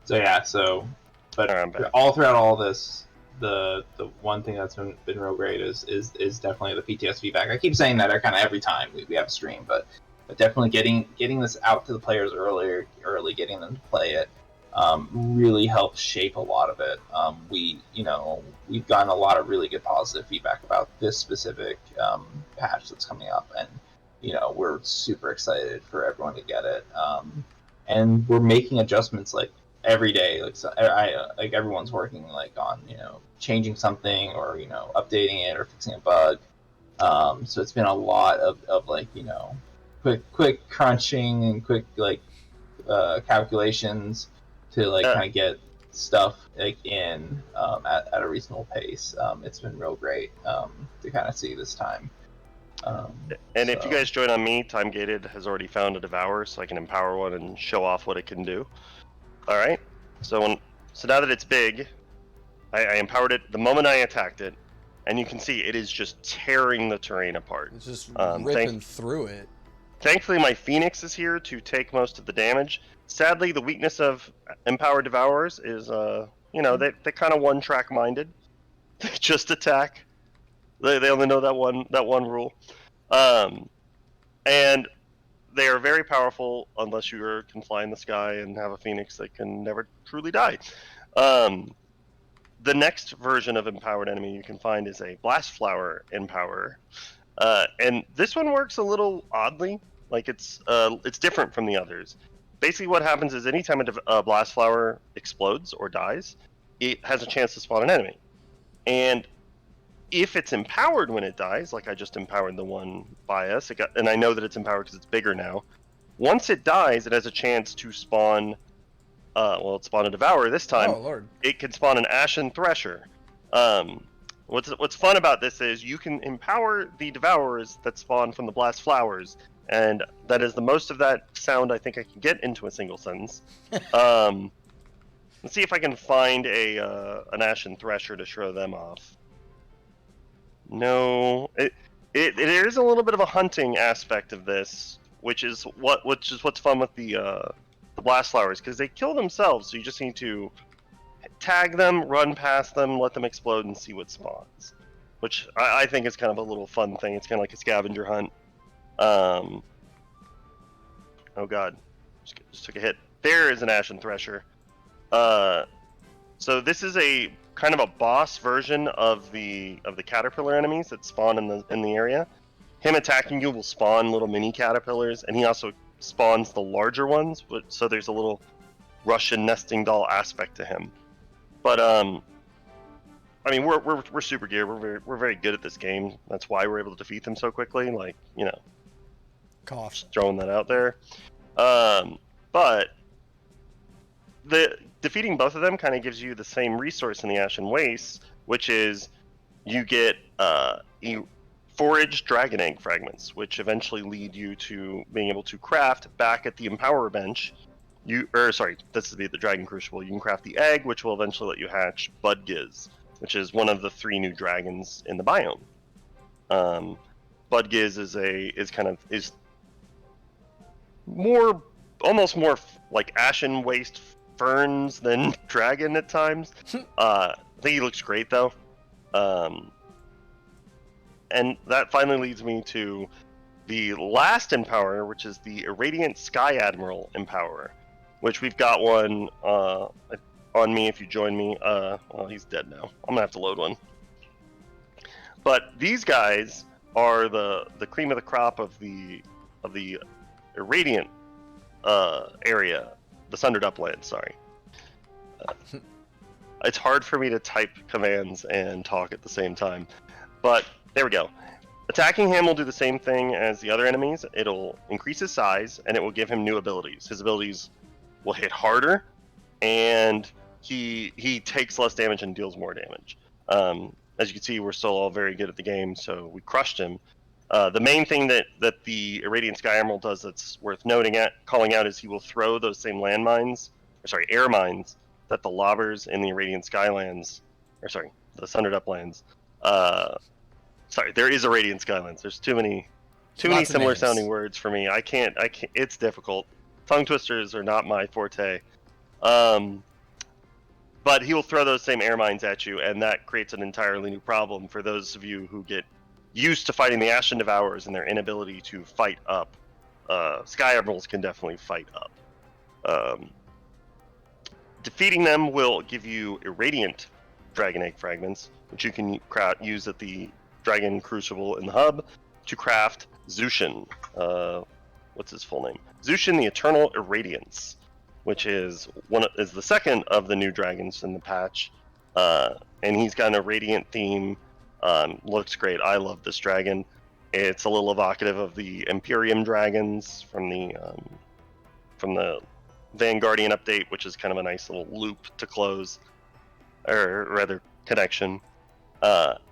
So yeah, but all throughout all this, the one thing that's been real great is definitely the PTS feedback. I keep saying that kind of every time we have a stream, but definitely getting this out to the players early, getting them to play it, really helps shape a lot of it. We've gotten a lot of really good positive feedback about this specific patch that's coming up, and we're super excited for everyone to get it. And we're making adjustments like every day. Like everyone's working like on changing something or updating it or fixing a bug. So it's been a lot of like quick crunching and quick calculations to kind of get stuff in at a reasonable pace. It's been real great to kind of see this time. And if you guys join on me, Time Gated has already found a Devourer, so I can empower one and show off what it can do. All right. So now that it's big, I empowered it the moment I attacked it, and you can see it is just tearing the terrain apart. It's just ripping through it. Thankfully, my Phoenix is here to take most of the damage. Sadly, the weakness of Empowered Devourers is, they kind of one-track minded. They just attack. They only know that one rule. And they are very powerful unless you can fly in the sky and have a Phoenix that can never truly die. The next version of Empowered Enemy you can find is a Blast Flower Empower. And this one works a little oddly. Like it's different from the others. Basically what happens is anytime a Blast Flower explodes or dies, it has a chance to spawn an enemy. And if it's empowered when it dies, like I just empowered the one by us, and I know that it's empowered because it's bigger now. Once it dies, it has a chance to spawn. It spawned a Devourer this time. Oh Lord! It can spawn an Ashen Thresher. What's fun about this is you can empower the Devourers that spawn from the Blast Flowers, and that is the most of that sound I think I can get into a single sentence. Let's see if I can find an Ashen Thresher to show them off. No, there is a little bit of a hunting aspect of this, which is what's fun with the Blast Flowers, because they kill themselves, so you just need to tag them, run past them, let them explode, and see what spawns. Which I think is kind of a little fun thing. It's kind of like a scavenger hunt. Oh god, just took a hit. There is an Ashen Thresher. So this is a kind of a boss version of the caterpillar enemies that spawn in the area. Him attacking you will spawn little mini caterpillars, and he also spawns the larger ones. So there's a little Russian nesting doll aspect to him. But I mean, we're super geared. We're very good at this game. That's why we're able to defeat them so quickly. Like, you know, Cough. Throwing that out there. But defeating both of them kind of gives you the same resource in the Ashen Wastes, which is you get foraged dragon egg fragments, which eventually lead you to being able to craft back at the Empower bench. This is the Dragon Crucible. You can craft the egg, which will eventually let you hatch Budgiz, which is one of the 3 new dragons in the biome. Budgiz is almost more like Ashen Waste ferns than dragon at times. I think he looks great though. And that finally leads me to the last Empower, which is the Irradiant Sky Admiral Empower, which we've got one on me if you join me. Well, he's dead now. I'm gonna have to load one. But these guys are the cream of the crop of the Irradiant area, the Sundered Uplands, sorry. It's hard for me to type commands and talk at the same time. But there we go. Attacking him will do the same thing as the other enemies. It'll increase his size, and it will give him new abilities. His abilities will hit harder, and he takes less damage and deals more damage. As you can see, we're still all very good at the game, so we crushed him. The main thing that the Irradiant Sky Emerald does that's worth calling out is he will throw those same air mines that the lobbers in the Irradiant Skylands, the Sundered Uplands. There is Irradiant Skylands. There's too many similar sounding words for me. I can't. It's difficult. Tongue twisters are not my forte. But he will throw those same air mines at you, and that creates an entirely new problem for those of you who get used to fighting the Ashen Devourers and their inability to fight up. Sky Emeralds can definitely fight up. Defeating them will give you Irradiant Dragon Egg Fragments, which you can use at the Dragon Crucible in the hub to craft Zushin. What's his full name? Zushin the Eternal Irradiance, which is the second of the new dragons in the patch, and he's got an Irradiant theme. Looks great. I love this dragon. It's a little evocative of the Imperium dragons from the Vanguardian update, which is kind of a nice little loop to close, or rather connection.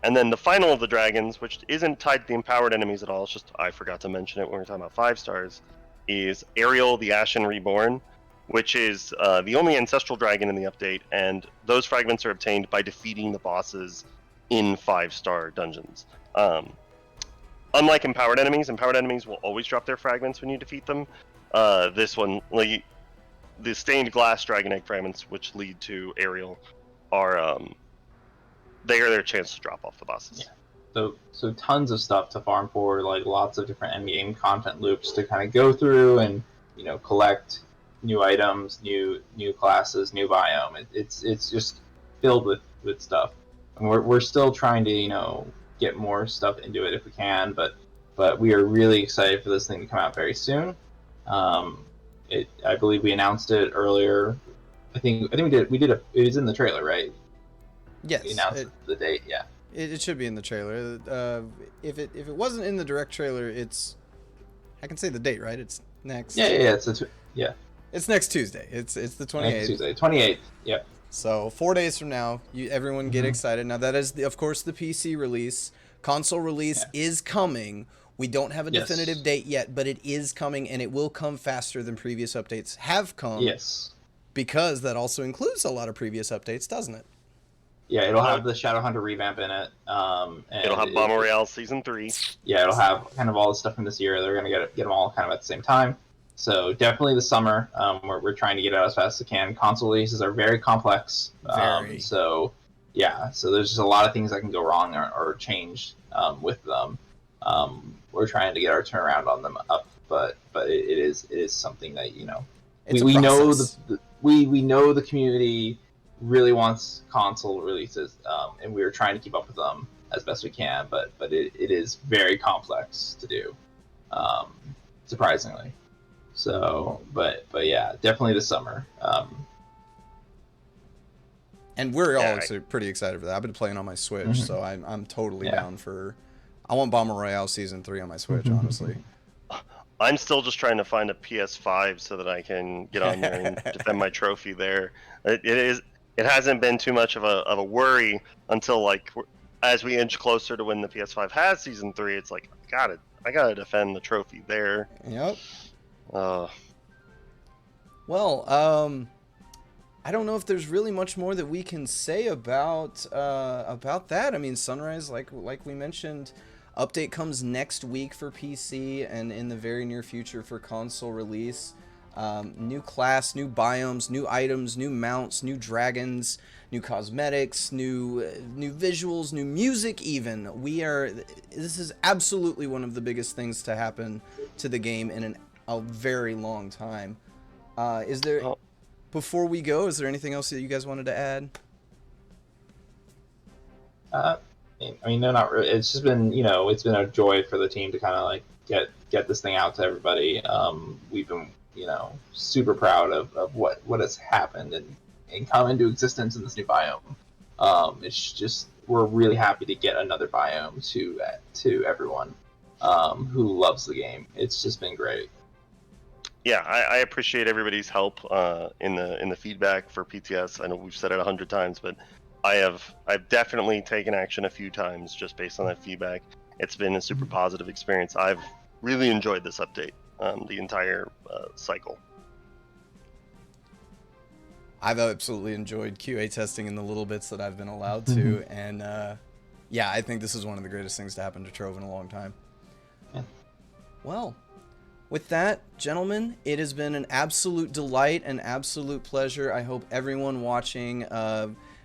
And then the final of the dragons, which isn't tied to the empowered enemies at all, it's just I forgot to mention it when we were talking about 5 stars, is Ariel the Ashen Reborn, which is the only ancestral dragon in the update, and those fragments are obtained by defeating the bosses in 5-star dungeons. Unlike empowered enemies will always drop their fragments when you defeat them. This one, like, the stained glass dragon egg fragments, which lead to Ariel, are they are their chance to drop off the bosses. Yeah. So tons of stuff to farm for, like lots of different end game content loops to kind of go through and collect new items, new classes, new biome. It's just filled with stuff, and we're still trying to get more stuff into it if we can, but we are really excited for this thing to come out very soon. I believe we announced it earlier. I think we did it was in the trailer, right? Yes. We announced the date, yeah. It should be in the trailer. If it wasn't in the direct trailer, I can say the date, right? It's next. Yeah. It's next Tuesday. It's the 28th. Next Tuesday, 28th. Yep. So 4 days from now, everyone get excited. Now that is of course the PC release. Console release is coming. We don't have a definitive date yet, but it is coming, and it will come faster than previous updates have come. Yes. Because that also includes a lot of previous updates, doesn't it? Yeah, it'll have the Shadowhunter revamp in it. And it'll have Bomb Royale Season 3. Yeah, it'll have kind of all the stuff from this year. They're going to get them all kind of at the same time. So definitely the summer. We're trying to get it out as fast as we can. Console releases are very complex. Very. So there's just a lot of things that can go wrong or change with them. We're trying to get our turnaround on them up, but it is something that we know we know the community really wants console releases, and we're trying to keep up with them as best we can, but it is very complex to do, surprisingly. So, but yeah, definitely this summer. And we're all pretty excited for that. I've been playing on my Switch, so I'm totally down for. I want Bomber Royale Season 3 on my Switch, honestly. I'm still just trying to find a PS5 so that I can get on there and defend my trophy there. It hasn't been too much of a worry until as we inch closer to when the PS5 has Season 3. It's like I gotta defend the trophy there. Yep. Well, I don't know if there's really much more that we can say about that. I mean, Sunrise, like we mentioned, update comes next week for PC, and in the very near future for console release. New class, new biomes, new items, new mounts, new dragons, new cosmetics, new visuals, new music even. This is absolutely one of the biggest things to happen to the game in a very long time. Before we go, is there anything else that you guys wanted to add? I mean, no, not really. It's just been, it's been a joy for the team to kind of get this thing out to everybody. We've been, super proud of what has happened and come into existence in this new biome. It's just, we're really happy to get another biome to everyone who loves the game. It's just been great. Yeah, I appreciate everybody's help in the feedback for PTS. I know we've said it 100 times, but I've definitely taken action a few times just based on that feedback. It's been a super positive experience. I've really enjoyed this update, the entire cycle. I've absolutely enjoyed QA testing in the little bits that I've been allowed to, and I think this is one of the greatest things to happen to Trove in a long time. Yeah. Well, with that, gentlemen, it has been an absolute delight, an absolute pleasure. I hope everyone watching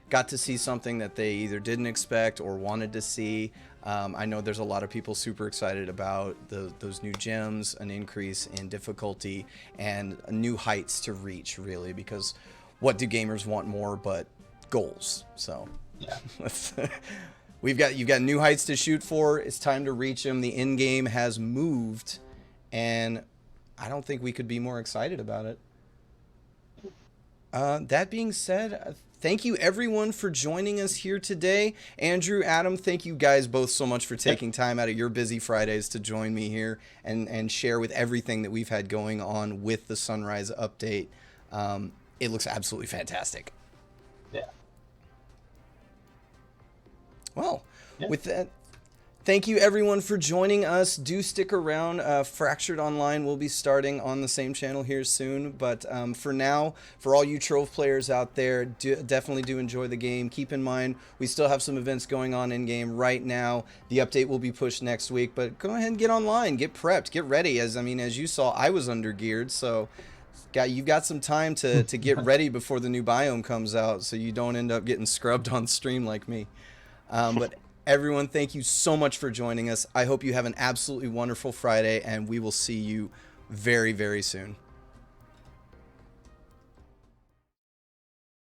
got to see something that they either didn't expect or wanted to see. I know there's a lot of people super excited about those new gems, an increase in difficulty, and new heights to reach, really, because what do gamers want more but goals? So yeah. You've got new heights to shoot for. It's time to reach them. The end game has moved. And I don't think we could be more excited about it. That being said, thank you everyone for joining us here today. Andrew, Adam, thank you guys both so much for taking time out of your busy Fridays to join me here and share with everything that we've had going on with the Sunrise update. It looks absolutely fantastic. Yeah. Well, Yeah. with that, thank you everyone for joining us. Do stick around. Fractured Online will be starting on the same channel here soon. But for now, for all you Trove players out there, definitely do enjoy the game. Keep in mind, we still have some events going on in game right now. The update will be pushed next week. But go ahead and get online, get prepped, get ready. As you saw, I was under geared, so you've got some time to get ready before the new biome comes out, so you don't end up getting scrubbed on stream like me. But everyone, thank you so much for joining us. I hope you have an absolutely wonderful Friday, and we will see you very, very soon.